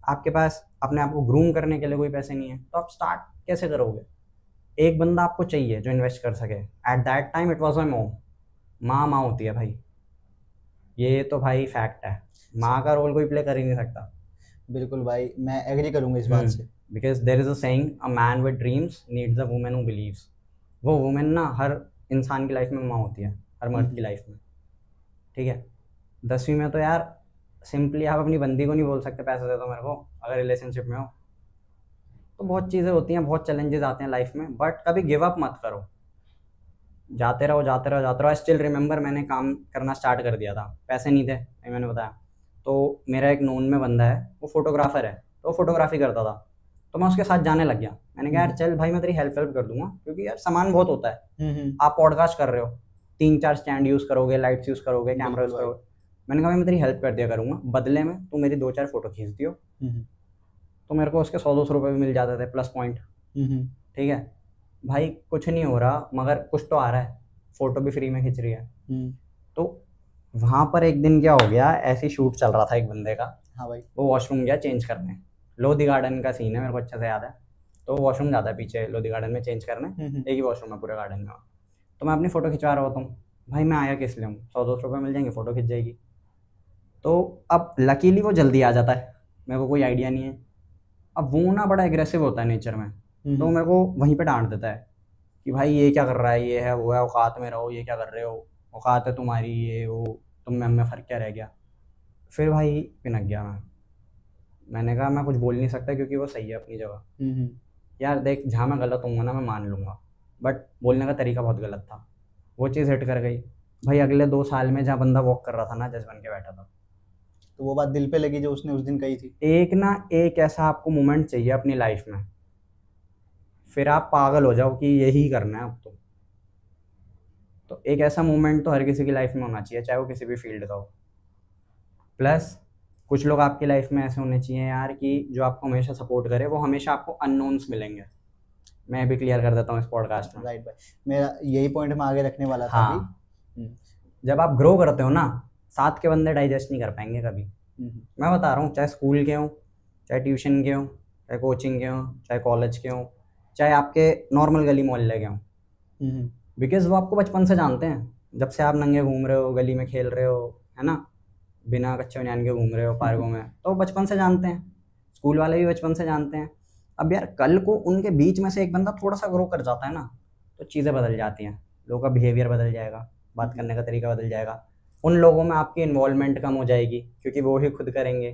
आपके पास अपने आप को ग्रूम करने के लिए कोई पैसे नहीं है, तो आप स्टार्ट कैसे करोगे। एक बंदा आपको चाहिए जो इन्वेस्ट कर सके। Eight that time it was my mom. माँ होती है भाई, ये तो भाई फैक्ट है, माँ का रोल कोई प्ले कर ही नहीं सकता। बिल्कुल भाई, मैं एग्री करूंगा इस बात से। Because there is a saying, a man with dreams needs a women who believes. वो वुमेन ना हर इंसान की लाइफ में माँ होती है, हर मर्द की लाइफ में। ठीक है, 10वीं में तो यार सिंपली आप अपनी बंदी को नहीं बोल सकते पैसे दे दो मेरे को, अगर रिलेशनशिप में हो। तो बहुत चीज़ें होती हैं, बहुत चैलेंजेस आते हैं लाइफ में, बट कभी गिव अप मत करो, जाते रहो जाते रहो जाते रहो। आई स्टिल रिमेंबर, मैंने काम करना स्टार्ट कर दिया था, पैसे नहीं थे, मैंने बताया। तो मेरा एक नोन में बंदा है, वो फोटोग्राफर है, तो वो फोटोग्राफी करता था, तो मैं उसके साथ जाने लग गया। मैंने कहा यार चल भाई, मैं तेरी हेल्प कर दूंगा, क्योंकि यार सामान बहुत होता है। आप पॉडकास्ट कर रहे हो, 3-4 स्टैंड यूज़ करोगे, लाइट्स यूज़ करोगे, कैमरा यूज़ करोगे। मैंने कहा मैं तेरी हेल्प कर दिया करूँगा, बदले में तू मेरी 2-4 फोटो खींच दियो। तो मेरे को उसके 100-200 रुपये भी मिल जाते थे प्लस पॉइंट। ठीक है भाई, कुछ नहीं हो रहा मगर कुछ तो आ रहा है, फोटो भी फ्री में खींच रही है। तो वहाँ पर एक दिन क्या हो गया, ऐसी शूट चल रहा था एक बंदे का। हाँ भाई, वो वॉशरूम गया चेंज करने, लोधी गार्डन का सीन है, मेरे को अच्छे से याद है। तो वॉशरूम जाता है पीछे लोधी गार्डन में चेंज करने, एक ही वॉशरूम है पूरे गार्डन में। तो मैं अपनी फ़ोटो खिंचवा रहा होता हूँ, भाई मैं आया किस लिए हूँ, 100-200 रुपये मिल जाएंगे, फ़ोटो खिंच जाएगी। तो अब लकीली वो जल्दी आ जाता है, मेरे को कोई आइडिया नहीं है। अब वो ना बड़ा एग्रेसिव होता है नेचर में, तो मेरे को वहीं पे डांट देता है कि भाई ये क्या कर रहा है, ये है वो है, औकात में रहो, ये क्या कर रहे हो, औकात है तुम्हारी, ये वो, तुम में हमें फ़र्क क्या रह गया। फिर भाई पिनक गया मैंने कहा मैं कुछ बोल नहीं सकता क्योंकि वो सही है अपनी जगह। यार देख, जहाँ मैं गलत हूँगा ना मैं मान लूँगा, बट बोलने का तरीका बहुत गलत था। वो चीज़ हिट कर गई भाई। अगले 2 साल में जहाँ बंदा वॉक कर रहा था ना, जज बन के बैठा था। तो वो बात दिल पे लगी जो उसने उस दिन कही थी। एक ना एक ऐसा आपको मोमेंट चाहिए अपनी लाइफ में, फिर आप पागल हो जाओ कि यही करना है अब तो एक ऐसा मोमेंट तो हर किसी की लाइफ में होना चाहिए, चाहे वो किसी भी फील्ड का हो। प्लस कुछ लोग आपकी लाइफ में ऐसे होने चाहिए यार कि जो आपको हमेशा सपोर्ट करे, वो हमेशा आपको अननोन्स मिलेंगे। मैं भी क्लियर कर देता हूँ इस पॉडकास्ट में। राइट भाई, मेरा यही पॉइंट मैं आगे रखने वाला था। हाँ, जब आप ग्रो करते हो ना, साथ के बंदे डाइजेस्ट नहीं कर पाएंगे कभी। मैं बता रहा हूँ, चाहे स्कूल के हों, चाहे ट्यूशन के हों, चाहे कोचिंग के हों, चाहे कॉलेज के हों, चाहे आपके नॉर्मल गली मोहल्ले के हों, बिकॉज वो आपको बचपन से जानते हैं। जब से आप नंगे घूम रहे हो, गली में खेल रहे हो, है ना, बिना कच्चे बनियान के घूम रहे हो पार्कों में, तो बचपन से जानते हैं। स्कूल वाले भी बचपन से जानते हैं। अब यार कल को उनके बीच में से एक बंदा थोड़ा सा ग्रो कर जाता है ना, तो चीज़ें बदल जाती हैं, लोगों का बिहेवियर बदल जाएगा, बात करने का तरीका बदल जाएगा, उन लोगों में आपकी इन्वॉल्वमेंट कम हो जाएगी क्योंकि वो ही खुद करेंगे।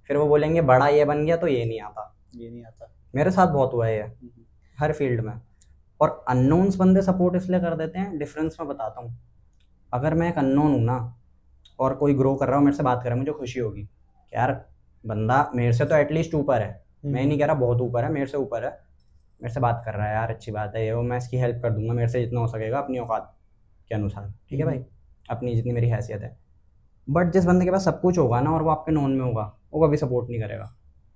फिर वो बोलेंगे बड़ा ये बन गया तो ये नहीं आता। मेरे साथ बहुत हुआ है ये, हर फील्ड में। और अननोन्स बंदे सपोर्ट इसलिए कर देते हैं, डिफरेंस मैं बताता हूँ। अगर मैं एक अननोन हूँ ना और कोई ग्रो कर रहा हो, मेरे से बात कर रहा है, मुझे खुशी होगी कि यार बंदा मेरे से तो एटलीस्ट ऊपर है। मैं नहीं कह रहा बहुत ऊपर है, मेरे से ऊपर है, मेरे से बात कर रहा है, यार अच्छी बात है ये वो, मैं इसकी हेल्प कर दूंगा मेरे से जितना हो सकेगा अपनी औकात के अनुसार। ठीक है भाई, अपनी जितनी मेरी हैसियत है। बट जिस बंदे के पास सब कुछ होगा ना और वो आपके नॉन में होगा, वो कभी सपोर्ट नहीं करेगा।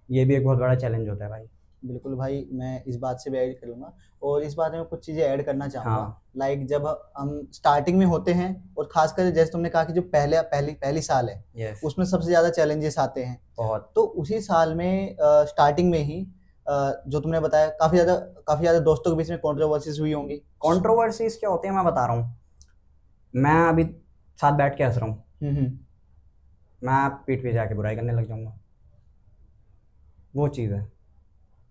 ये भी एक बहुत बड़ा चैलेंज होता है भाई। बिल्कुल भाई, मैं इस बात से भी ऐड करूंगा और इस बात में कुछ चीज़ें ऐड करना चाहूँगा। हाँ। लाइक जब हम स्टार्टिंग में होते हैं और खासकर जैसे तुमने कहा कि जो पहली साल है, yes. उसमें सबसे ज़्यादा चैलेंजेस आते हैं बहुत। तो उसी साल में स्टार्टिंग में ही जो तुमने बताया काफ़ी ज़्यादा दोस्तों के बीच में कंट्रोवर्सीज हुई होंगी। कंट्रोवर्सीज क्या होते हैं मैं बता रहा हूँ। मैं अभी साथ बैठ के हंस रहा हूँ, मैं पीठ पीछे आके बुराई करने लग जाऊंगा। वो चीज़ है।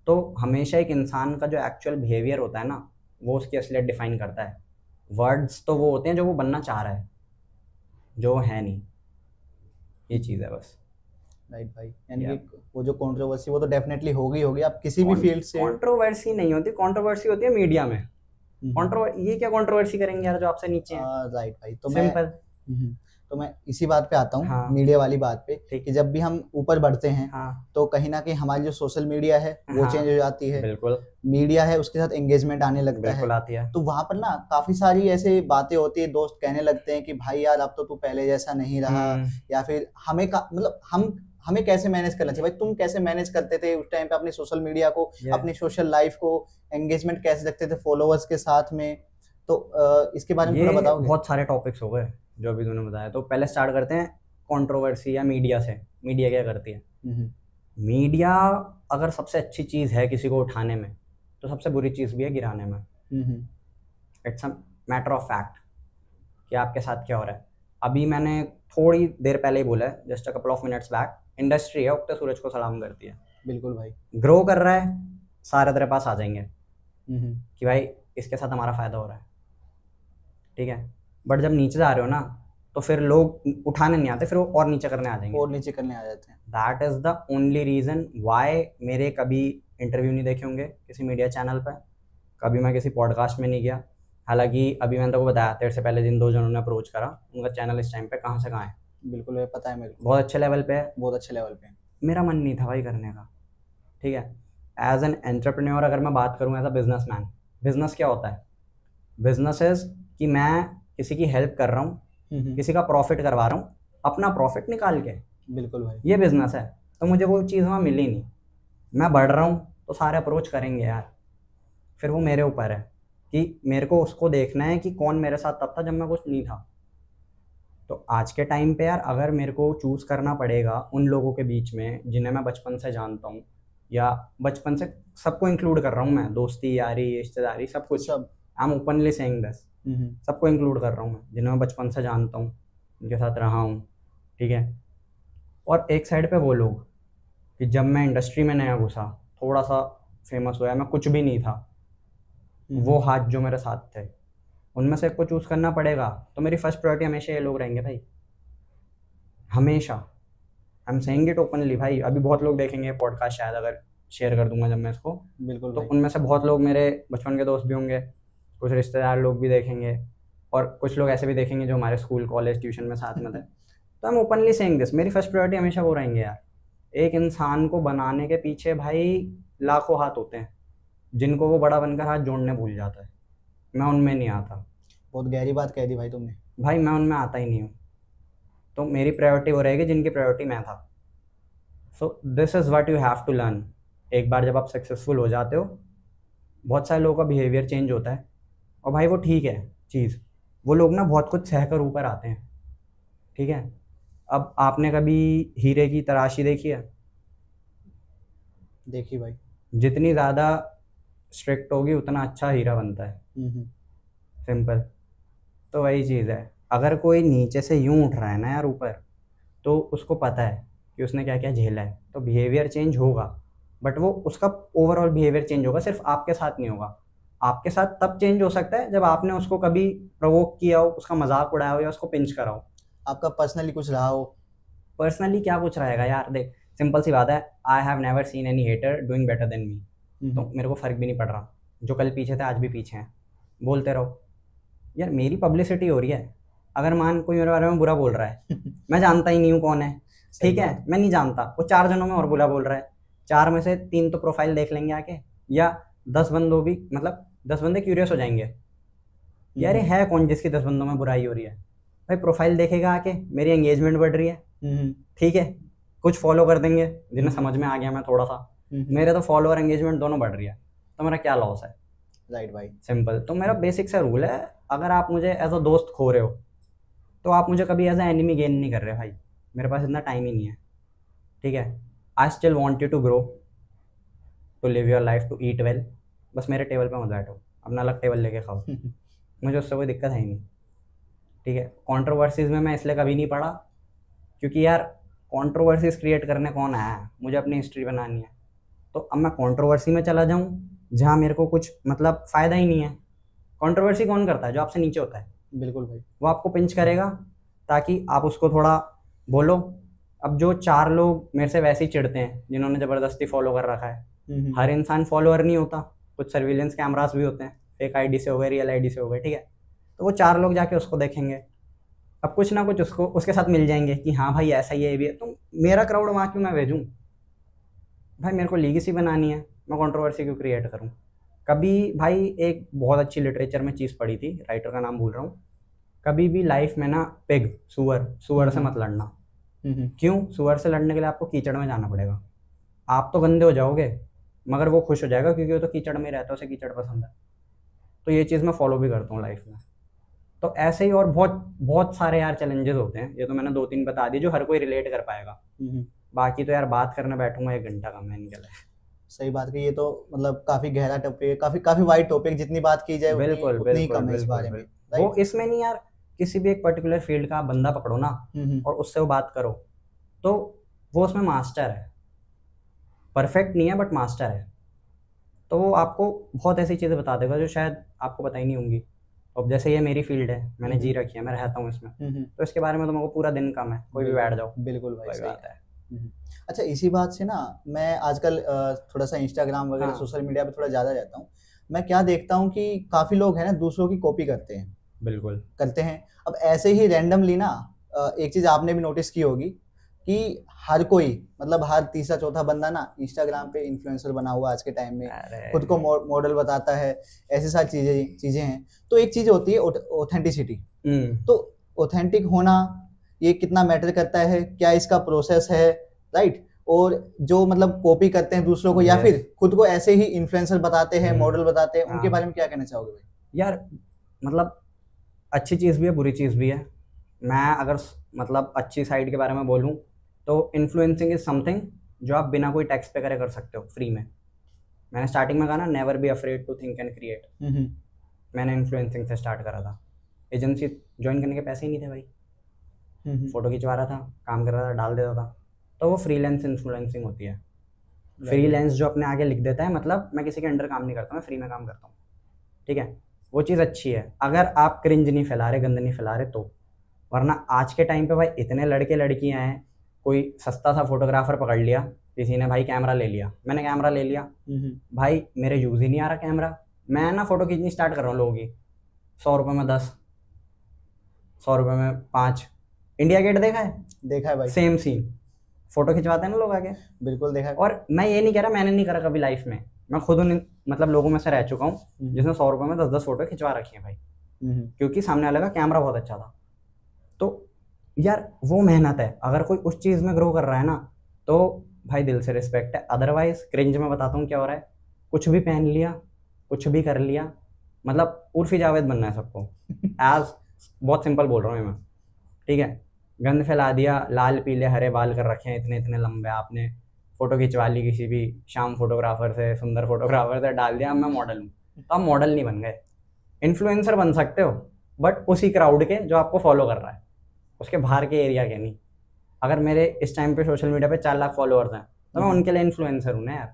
तो हमेशा एक इंसान का जो एक्चुअल बिहेवियर होता है ना, वो उसकी असलियत डिफाइन करता है। वर्ड्स तो वो होते हैं जो वो बनना चाह रहा है, जो वो है नहीं। ये चीज़ है बस। राइट भाई, यानी या कि वो जो कंट्रोवर्सी वो तो डेफिनेटली होगी आप किसी भी फील्ड से। कंट्रोवर्सी नहीं होती, कंट्रोवर्सी होती है मीडिया में। ये क्या कंट्रोवर्सी करेंगे यार जो आपसे नीचे हैं? राइट भाई, सिंपल। तो मैं इसी बात पे आता हूँ, हाँ मीडिया वाली बात पे, ठीक। कि जब भी हम ऊपर बढ़ते हैं हाँ तो कहीं ना कहीं हमारी जो सोशल मीडिया है वो हाँ चेंज हो जाती है, बिल्कुल मीडिया है उसके साथ एंगेजमेंट आने लगता है। बिल्कुल आती है। तो वहां पर ना काफी सारी ऐसे बातें होती है, दोस्त कहने लगते हैं कि भाई यार अब तो तू पहले जैसा नहीं रहा, या फिर मतलब हमें कैसे मैनेज करना चाहिए। भाई तुम कैसे मैनेज करते थे उस टाइम पे अपनी सोशल मीडिया को, अपनी सोशल लाइफ को, एंगेजमेंट कैसे रखते थे फॉलोअर्स के साथ में? तो इसके बारे में थोड़ा ये बताओगे? बहुत सारे टॉपिक्स हो गए जो अभी तूने बताया। तो पहले स्टार्ट करते हैं कंट्रोवर्सी या मीडिया से। मीडिया क्या करती है? मीडिया अगर सबसे अच्छी चीज़ है किसी को उठाने में, तो सबसे बुरी चीज़ भी है गिराने में। It's a matter of fact कि आपके साथ क्या हो रहा है। अभी मैंने थोड़ी देर पहले ही बोला है, just a couple of minutes back, industry है उगते सूरज को सलाम करती है। बिल्कुल भाई। ग्रो कर रहा है, सारे तेरे पास आ जाएंगे कि भाई इसके साथ हमारा फ़ायदा हो रहा है, ठीक है। बट जब नीचे जा रहे हो ना, तो फिर लोग उठाने नहीं आते, फिर वो और नीचे करने आ जाएंगे, और नीचे करने आ जाते हैं। That is the only reason why मेरे कभी इंटरव्यू नहीं देखे होंगे किसी मीडिया चैनल पर, कभी मैं किसी पॉडकास्ट में नहीं गया। हालांकि अभी मैंने तेको बताया, तेरे से पहले जिन दो जनों ने अप्रोच करा, उनका चैनल इस टाइम पे कहाँ से कहाँ है। बिल्कुल भाई, पता है मेरे को, बहुत अच्छे लेवल पे है। बहुत अच्छे लेवल पे है। मेरा मन नहीं था भाई करने का, ठीक है। एज एन एंटरप्रेन्योर अगर मैं बात करूँ, as a businessman, business क्या होता है? बिजनेस इज कि मैं किसी की हेल्प कर रहा हूँ, किसी का प्रॉफिट करवा रहा हूँ, अपना प्रॉफिट निकाल के। बिल्कुल भाई। ये बिजनेस है। तो मुझे वो चीज़ वहाँ मिली नहीं। मैं बढ़ रहा हूँ तो सारे अप्रोच करेंगे यार, फिर वो मेरे ऊपर है कि मेरे को उसको देखना है कि कौन मेरे साथ तब था जब मैं कुछ नहीं था। तो आज के टाइम पे यार अगर मेरे को चूज़ करना पड़ेगा उन लोगों के बीच में जिन्हें मैं बचपन से जानता हूँ, या बचपन से सबको इंक्लूड कर रहा हूँ मैं, दोस्ती यारी रिश्तेदारी सब कुछ, सब। I am openly saying this, सबको इंक्लूड कर रहा हूँ मैं जिन्हें मैं बचपन से जानता हूँ, उनके साथ रहा हूँ, ठीक है। और एक साइड पे वो लोग कि जब मैं इंडस्ट्री में नया घुसा, थोड़ा सा फेमस हुआ, मैं कुछ भी नहीं था, वो हाथ जो मेरे साथ थे, उनमें से एक को चूज़ करना पड़ेगा, तो मेरी फर्स्ट प्रायोरिटी हमेशा ये लोग रहेंगे भाई, हमेशा। आई एम सेइंग इट ओपनली भाई। अभी बहुत लोग देखेंगे पॉडकास्ट, शायद अगर शेयर कर दूंगा जब मैं इसको, बिल्कुल तो भाई। उनमें से बहुत लोग मेरे बचपन के दोस्त भी होंगे, कुछ रिश्तेदार लोग भी देखेंगे, और कुछ लोग ऐसे भी देखेंगे जो हमारे स्कूल कॉलेज ट्यूशन में साथ में थे। तो I am openly saying this, मेरी फर्स्ट प्रायोरिटी हमेशा वो रहेंगे यार। एक इंसान को बनाने के पीछे भाई लाखों हाथ होते हैं, जिनको वो बड़ा बनकर हाथ जोड़ने भूल जाता है। मैं उनमें नहीं आता बहुत गहरी बात कह दी भाई तुमने। भाई, मैं उनमें आता ही नहीं हूँ। तो मेरी प्रायोरिटी वो रहेगी जिनकी प्रायोरिटी मैं था। So this is what you have to learn. एक बार जब आप सक्सेसफुल हो जाते हो, बहुत सारे लोगों का बिहेवियर चेंज होता है, और भाई वो ठीक है चीज़। वो लोग ना बहुत कुछ सहकर ऊपर आते हैं, ठीक है। अब आपने कभी हीरे की तराशी देखी है? देखी भाई। जितनी ज़्यादा स्ट्रिक्ट होगी उतना अच्छा हीरा बनता है, सिंपल। तो वही चीज़ है, अगर कोई नीचे से यूं उठ रहा है ना यार ऊपर, तो उसको पता है कि उसने क्या क्या झेला है, तो बिहेवियर चेंज होगा। बट वो उसका ओवरऑल बिहेवियर चेंज होगा, सिर्फ आपके साथ नहीं होगा। आपके साथ तब चेंज हो सकता है जब आपने उसको कभी प्रोवोक किया हो, उसका मजाक उड़ाया हो, या उसको पिंच करा हो। आपका पर्सनली कुछ रहा हो। पर्सनली क्या कुछ रहेगा यार, देख सिंपल सी बात है, I have never seen any hater doing better than me. तो मेरे को फ़र्क भी नहीं पड़ रहा, जो कल पीछे थे आज भी पीछे हैं, बोलते रहो यार, मेरी पब्लिसिटी हो रही है। अगर मान कोई मेरे बारे में बुरा बोल रहा है, मैं जानता ही नहीं हूँ कौन है, ठीक है, मैं नहीं जानता, वो 4 जनों में और बुरा बोल रहा है, 4 में से 3 तो प्रोफाइल देख लेंगे आके, या 10 बंदों भी, मतलब 10 बंदे क्यूरियस हो जाएंगे कि अरे है कौन जिसकी 10 बंदों में बुराई हो रही है। भाई प्रोफाइल देखेगा आके, मेरी एंगेजमेंट बढ़ रही है, ठीक है, कुछ फॉलो कर देंगे जिन्हें समझ में आ गया मैं थोड़ा सा, मेरे तो फॉलोअर एंगेजमेंट दोनों बढ़ रही है, तो मेरा क्या लॉस है? राइट भाई। सिंपल। तो मेरा बेसिक सा रूल है, अगर आप मुझे एज अ दोस्त खो रहे हो, तो आप मुझे कभी एज अ एनिमी गेन नहीं कर रहे भाई, मेरे पास इतना टाइम ही नहीं है, ठीक है। I still want you to grow, to live your life, to eat well, बस मेरे टेबल पे मत बैठो, अपना अलग टेबल लेके खाओ, मुझे उससे कोई दिक्कत है ही नहीं, ठीक है। कंट्रोवर्सीज़ में मैं इसलिए कभी नहीं पड़ा, क्योंकि यार कंट्रोवर्सीज़ क्रिएट करने कौन आया है? मुझे अपनी हिस्ट्री बनानी है, तो अब मैं कंट्रोवर्सी में चला जाऊं जहां मेरे को कुछ मतलब फायदा ही नहीं है। कंट्रोवर्सी कौन करता है? जो आपसे नीचे होता है। बिल्कुल भाई। वो आपको पिंच करेगा ताकि आप उसको थोड़ा बोलो। अब जो 4 लोग मेरे से वैसे ही चिढ़ते हैं जिन्होंने ज़बरदस्ती फॉलो कर रखा है, हर इंसान फॉलोअर नहीं होता, कुछ सर्विलेंस कैमरास भी होते हैं, फेक आईडी से हो गए, रियल आईडी से हो गए, ठीक है। तो वो 4 लोग जाके उसको देखेंगे, अब कुछ ना कुछ उसको उसके साथ मिल जाएंगे कि हाँ भाई ऐसा ही है, ये भी है, तो मेरा क्राउड वहाँ क्यों मैं भेजूँ? भाई मेरे को लीगेसी बनानी है, मैं कंट्रोवर्सी क्यों क्रिएट करूँ? कभी भाई एक बहुत अच्छी लिटरेचर में चीज़ पढ़ी थी, राइटर का नाम भूल रहा हूँ, कभी भी लाइफ में ना पिग सुअर से मत लड़ना। क्यों? सुअर से लड़ने के लिए आपको कीचड़ में जाना पड़ेगा, आप तो गंदे हो जाओगे मगर वो खुश हो जाएगा क्योंकि वो तो कीचड़ में रहता है, उसे कीचड़ पसंद है। तो ये चीज़ मैं फॉलो भी करता हूँ लाइफ में। तो ऐसे ही और बहुत बहुत सारे यार चैलेंजेस होते हैं, ये तो मैंने 2-3 बता दिए जो हर कोई रिलेट कर पाएगा। बाकी तो यार बात करने बैठूंगा 1 घंटा कम है इनके लिए। सही बात है, ये तो मतलब काफी गहरा टॉपिक है, काफी काफी वाइड टॉपिक, जितनी बात की जाए उतनी बिल्कुल उतनी ही बिल्कुल कम है इस बिल्कुल बारे में। बिल्कुल। वो इसमें नहीं यार, किसी भी एक पर्टिकुलर फील्ड का बंदा पकड़ो ना और उससे वो बात करो तो वो उसमें मास्टर है, परफेक्ट नहीं है बट मास्टर है। तो वो आपको बहुत ऐसी चीज़ें बता देगा जो शायद आपको पता ही नहीं होंगी। अब जैसे ये मेरी फील्ड है, मैंने जी रखी है, मैं रहता हूँ इसमें, तो इसके बारे में तो मेरे को पूरा दिन कम है, कोई भी बैठ जाओ। बिल्कुल भाई, कोई सही बात है। अच्छा, इसी बात से ना मैं आजकल थोड़ा सा इंस्टाग्राम वगैरह हाँ सोशल मीडिया पे थोड़ा ज़्यादा रहता हूँ। मैं क्या देखता हूँ कि काफ़ी लोग हैं ना दूसरों की कॉपी बिल्कुल करते हैं। अब ऐसे ही रैंडमली ना एक चीज़ आपने भी नोटिस की होगी कि हर कोई, मतलब हर तीसरा चौथा बंदा ना इंस्टाग्राम पे इन्फ्लुएंसर बना हुआ आज के टाइम में, खुद को अरे मॉडल बताता है, ऐसी सारी चीज़ें हैं। तो एक चीज़ होती है ऑथेंटिसिटी। तो ऑथेंटिक होना ये कितना मैटर करता है, क्या इसका प्रोसेस है, राइट? और जो मतलब कॉपी करते हैं दूसरों को या फिर खुद को ऐसे ही इन्फ्लुएंसर बताते हैं, मॉडल बताते हैं, उनके बारे में क्या कहना चाहोगे भाई? यार मतलब अच्छी चीज़ भी है, बुरी चीज़ भी है। मैं अगर मतलब अच्छी साइड के बारे में बोलूँ तो इन्फ्लुएंसिंग इज़ समथिंग जो आप बिना कोई टैक्स पे करे कर सकते हो फ्री में। मैंने स्टार्टिंग में कहा ना, never be afraid to think and create. मैंने इन्फ्लुएंसिंग से स्टार्ट करा था, एजेंसी ज्वाइन करने के पैसे ही नहीं थे भाई, फोटो खिंचवा रहा था, काम कर रहा था, डाल देता था। तो वो फ्रीलांस इन्फ्लुएंसिंग होती है। फ्रीलांस जो अपने आगे लिख देता है, मतलब मैं किसी के अंडर काम नहीं करता, मैं फ्री में काम करता हूँ, ठीक है। वो चीज़ अच्छी है अगर आप क्रिंज नहीं फैला रहे, गंद नहीं फैला रहे तो। वरना आज के टाइम पे भाई इतने लड़के लड़कियां हैं, कोई सस्ता सा फोटोग्राफर पकड़ लिया, किसी ने भाई कैमरा ले लिया, मैंने कैमरा ले लिया, भाई मेरे यूज़ ही नहीं आ रहा कैमरा, मैं ना फोटो खींचनी स्टार्ट कर रहा हूँ लोगों की, 100 रुपये में 10, 100 रुपये में 5। इंडिया गेट देखा है? देखा है भाई। सेम सीन, फोटो खिंचवाते हैं ना लोग आगे। बिल्कुल देखा है। और मैं ये नहीं कह रहा, मैंने नहीं करा कभी लाइफ में, मैं खुद उन मतलब लोगों में से रह चुका हूँ जिसने 100 रुपये में 10-10 फोटो खिंचवा रखी है भाई, क्योंकि सामने वाले का कैमरा बहुत अच्छा था। तो यार वो मेहनत है, अगर कोई उस चीज़ में ग्रो कर रहा है ना तो भाई दिल से रिस्पेक्ट है। अदरवाइज क्रिंज में बताता हूँ क्या हो रहा है, कुछ भी पहन लिया, कुछ भी कर लिया, मतलब उर्फी जावेद बनना है सबको। एज बहुत सिंपल बोल रहा हूँ मैं, ठीक है। गंद फैला दिया, लाल पीले हरे बाल कर रखे हैं इतने इतने लंबे, आपने फोटो खिंचवा ली किसी भी शाम फोटोग्राफर से, सुंदर फोटोग्राफर से, डाल दिया मैं मॉडल हूँ, तो आप मॉडल नहीं बन गए। इन्फ्लुएंसर बन सकते हो बट उसी क्राउड के जो आपको फॉलो कर रहा है, उसके बाहर के एरिया के नहीं। अगर मेरे इस टाइम पे सोशल मीडिया पे 4 लाख फॉलोअर्स हैं तो मैं उनके लिए इन्फ्लुएंसर हूँ ना यार,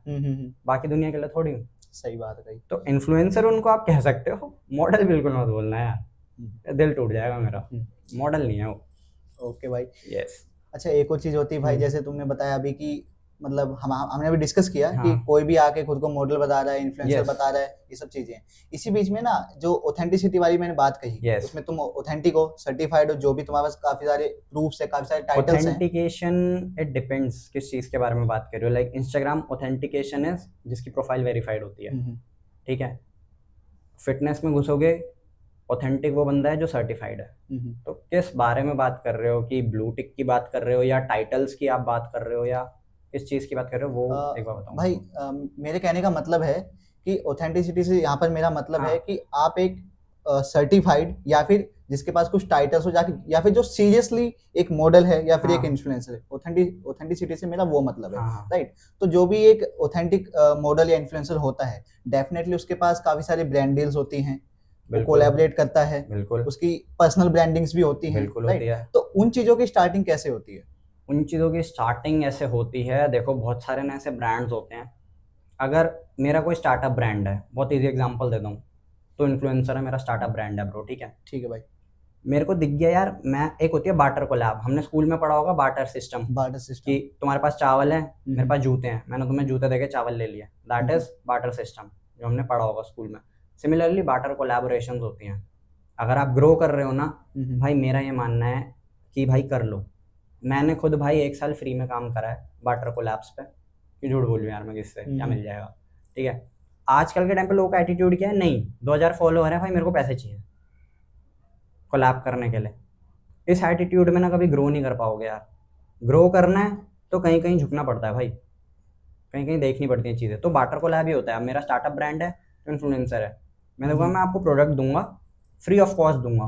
बाकी दुनिया के लिए थोड़ी हूँ। सही बात है भाई। तो इन्फ्लुएंसर उनको आप कह सकते हो, मॉडल बिल्कुल मत बोलना यार, दिल टूट जाएगा मेरा, मॉडल नहीं है वो। ओके भाई। यस। अच्छा, एक और चीज़ होती है भाई, जैसे तुमने बताया अभी कि मतलब हमने अभी डिस्कस किया कि हाँ। कोई भी आके खुद को मॉडल बता रहा है, इन्फ्लुएंसर बता रहा है, ये सब चीजें। इसी बीच में ना जो ऑथेंटिसिटी वाली मैंने बात कही, उसमें तुम ऑथेंटिक हो, सर्टिफाइड हो, जो भी तुम्हारे पास काफी सारे प्रूफ्स है, काफी सारे टाइटल्स हैं। ऑथेंटिकेशन इट डिपेंड्स किस चीज के बारे में बात कर रहे हो। लाइक इंस्टाग्राम ऑथेंटिकेशन है जिसकी प्रोफाइल वेरीफाइड होती है, ठीक है। फिटनेस में घुसोगे, ऑथेंटिक वो बंदा है जो सर्टिफाइड है। तो किस बारे में बात कर रहे हो, कि ब्लू टिक की बात कर रहे हो या टाइटल्स की आप बात कर रहे हो या किस चीज़ की बात कर रहे हो, वो एक बार बताओ भाई। मेरे कहने का मतलब है कि ऑथेंटिसिटी से यहाँ पर मेरा मतलब है कि आप एक सर्टिफाइड या फिर जिसके पास कुछ टाइटल्स हो जाके, या फिर जो सीरियसली एक मॉडल है या फिर एक इन्फ्लुएंसर है। ऑथेंटिसिटी से मेरा वो मतलब है, राइट। तो जो भी एक ऑथेंटिक मॉडल या इन्फ्लुएंसर होता है, डेफिनेटली उसके पास काफी सारी ब्रांड डील्स होती हैं, वो कोलैबोरेट करता है, उसकी पर्सनल ब्रांडिंग्स भी होती हैं, राइट। तो उन चीजों की स्टार्टिंग कैसे होती है? उन चीज़ों की स्टार्टिंग ऐसे होती है, देखो बहुत सारे ना ऐसे ब्रांड्स होते हैं अगर मेरा कोई स्टार्टअप ब्रांड है, बहुत ईजी एग्जांपल देता हूँ, तो इन्फ्लुएंसर है, मेरा स्टार्टअप ब्रांड है ब्रो, ठीक है। ठीक है भाई। मेरे को दिख गया यार, मैं एक होती है बार्टर कोलैब, हमने स्कूल में पढ़ा होगा बार्टर सिस्टम, बार्टर कि सिस्टम। तुम्हारे पास चावल है, मेरे पास जूते हैं, मैंने तुम्हें जूते देके चावल ले लिया, दैट इज बार्टर सिस्टम, जो हमने पढ़ा होगा स्कूल में। सिमिलरली बार्टर कोलैबोरेशन होती हैं। अगर आप ग्रो कर रहे हो ना भाई, मेरा ये मानना है कि भाई कर लो। मैंने खुद भाई 1 साल फ्री में काम करा है बार्टर कोलैब्स पे, क्यों झूठ बोलूं यार मैं, किससे क्या मिल जाएगा, ठीक है। आजकल के टाइम पे लोगों का एटीट्यूड क्या है, नहीं 2000 फॉलोअर है भाई, मेरे को पैसे चाहिए कोलैब करने के लिए। इस एटीट्यूड में ना कभी ग्रो नहीं कर पाओगे यार। ग्रो करना है तो कहीं कहीं झुकना पड़ता है भाई, कहीं कहीं देखनी पड़ती हैं चीज़ें। तो बार्टर कोलैब ही होता है। अब मेरा स्टार्टअप ब्रांड है तो इन्फ्लुएंसर है, मैं देखूँगा मैं आपको प्रोडक्ट दूंगा, फ्री ऑफ कॉस्ट दूंगा,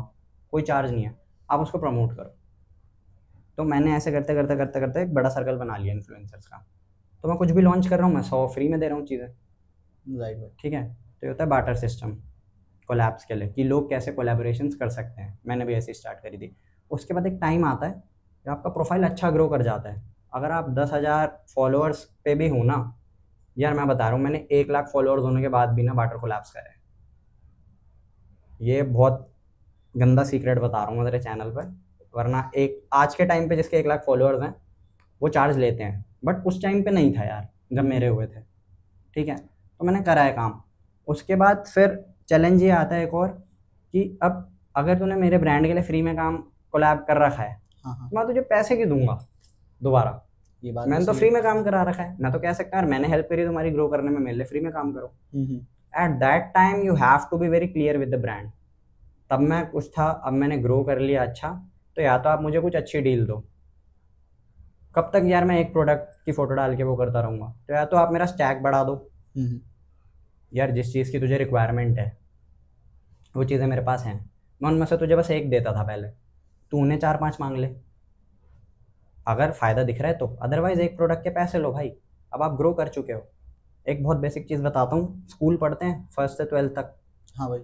कोई चार्ज नहीं है, आप उसको प्रमोट करो। तो मैंने ऐसे करते करते करते करते एक बड़ा सर्कल बना लिया इन्फ्लुएंसर्स का। तो मैं कुछ भी लॉन्च कर रहा हूँ, मैं 100 फ्री में दे रहा हूँ चीज़ें, राइट भाई। ठीक है। तो ये होता है बार्टर सिस्टम कोलैब्स के लिए, कि लोग कैसे कोलैबोरेशंस कर सकते हैं। मैंने भी ऐसे स्टार्ट करी थी। उसके बाद एक टाइम आता है जब आपका प्रोफाइल अच्छा ग्रो कर जाता है। अगर आप 10,000 फॉलोअर्स पे भी हो ना यार, मैं बता रहा हूँ, मैंने 1 लाख फॉलोअर्स होने के बाद भी ना बार्टर कोलैब्स करे। ये बहुत गंदा सीक्रेट बता रहा हूँ मैं तेरे चैनल पर, वरना एक आज के टाइम पे जिसके 1 लाख फॉलोअर्स हैं वो चार्ज लेते हैं, बट उस टाइम पे नहीं था यार जब मेरे हुए थे, ठीक है। तो मैंने करा है काम। उसके बाद फिर चैलेंज ये आता है एक और, कि अब अगर तूने मेरे ब्रांड के लिए फ्री में काम कोलैब कर रखा है, हाँ। तो मैं तुझे पैसे क्यों दूंगा दोबारा। ये बात मैंने तो सही फ्री में काम करा रखा है, मैं तो कह सकता हूँ यार मैंने हेल्प करी तुम्हारी ग्रो करने में, मेरे लिए फ्री में काम करो। At that time you have to be very clear with the brand. तब मैं कुछ था, अब मैंने ग्रो कर लिया अच्छा, तो या तो आप मुझे कुछ अच्छी डील दो। कब तक यार मैं एक प्रोडक्ट की फोटो डाल के वो करता रहूँगा, तो या तो आप मेरा स्टैक बढ़ा दो, यार जिस चीज़ की तुझे रिक्वायरमेंट है वो चीज़ें मेरे पास हैं, मैं उनमें से तुझे बस एक देता था पहले, तू उन्हें 4-5 मांग ले अगर फ़ायदा दिख रहा है तो, अदरवाइज़ एक प्रोडक्ट के पैसे लो भाई। अब आप ग्रो कर चुके हो। एक बहुत बेसिक चीज़ बताता हूँ, स्कूल पढ़ते हैं 1st से 12th तक, हाँ भाई।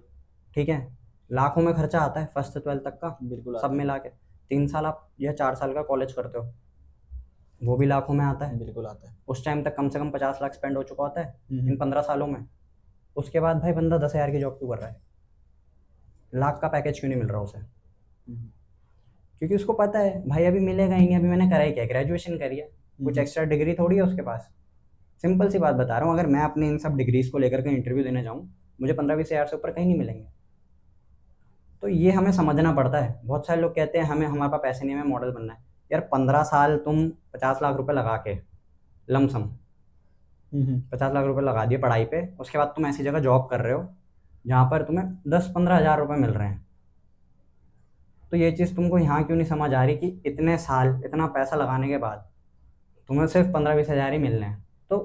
ठीक है। लाखों में खर्चा आता है 1st से 12th तक का, बिल्कुल सब मिला के। 3 साल आप या 4 साल का कॉलेज करते हो, वो भी लाखों में आता है। बिल्कुल आता है। उस टाइम तक कम से कम 50 लाख स्पेंड हो चुका होता है इन 15 सालों में। उसके बाद भाई बंदा 10,000 की जॉब क्यों कर रहा है, लाख का पैकेज क्यों नहीं मिल रहा उसे, क्योंकि उसको पता है भाई अभी मिलेगा ही नहीं, अभी मैंने करा ही क्या, ग्रेजुएशन करी है, कुछ एक्स्ट्रा डिग्री थोड़ी है उसके पास। सिंपल सी बात बता रहा हूँ, अगर मैं अपने इन सब डिग्रीज को लेकर के इंटरव्यू देने जाऊँ, मुझे 15-20 हज़ार से ऊपर कहीं नहीं मिलेंगे। तो ये हमें समझना पड़ता है। बहुत सारे लोग कहते हैं हमें, हमारे पास पैसे नहीं, हमें मॉडल बनना है। यार 15 साल तुम 50 लाख रुपए लगा के, लमसम 50 लाख रुपए लगा दिए पढ़ाई पे, उसके बाद तुम ऐसी जगह जॉब कर रहे हो जहाँ पर तुम्हें 10-15 हज़ार रुपये मिल रहे हैं। तो ये चीज़ तुमको यहाँ क्यों नहीं समझ आ रही कि इतने साल इतना पैसा लगाने के बाद तुम्हें सिर्फ 15-20 हज़ार ही मिलने हैं। तो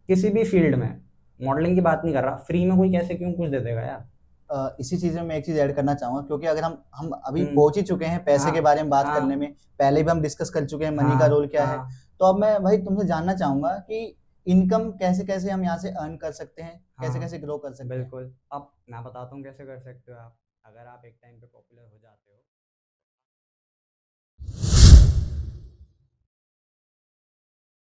किसी भी फील्ड में, मॉडलिंग की बात नहीं कर रहा, फ्री में कोई कैसे क्यों कुछ दे देगा यार। इसी चीज में मैं एक चीज ऐड करना चाहूंगा, क्योंकि अगर हम अभी हम्म, पहुंच ही चुके हैं पैसे के हाँ बारे में बात हाँ करने में, पहले भी हम डिस्कस कर चुके हैं मनी का हाँ रोल क्या है। हाँ तो अब मैं भाई तुमसे जानना चाहूंगा कि इनकम कैसे कैसे हम यहाँ से अर्न कर सकते हैं, कैसे हाँ कैसे ग्रो कर सकते हैं। बिल्कुल। अब मैं बताता हूँ कैसे कर सकते हो आप। अगर आप एक टाइम पे पॉपुलर हो जाते हो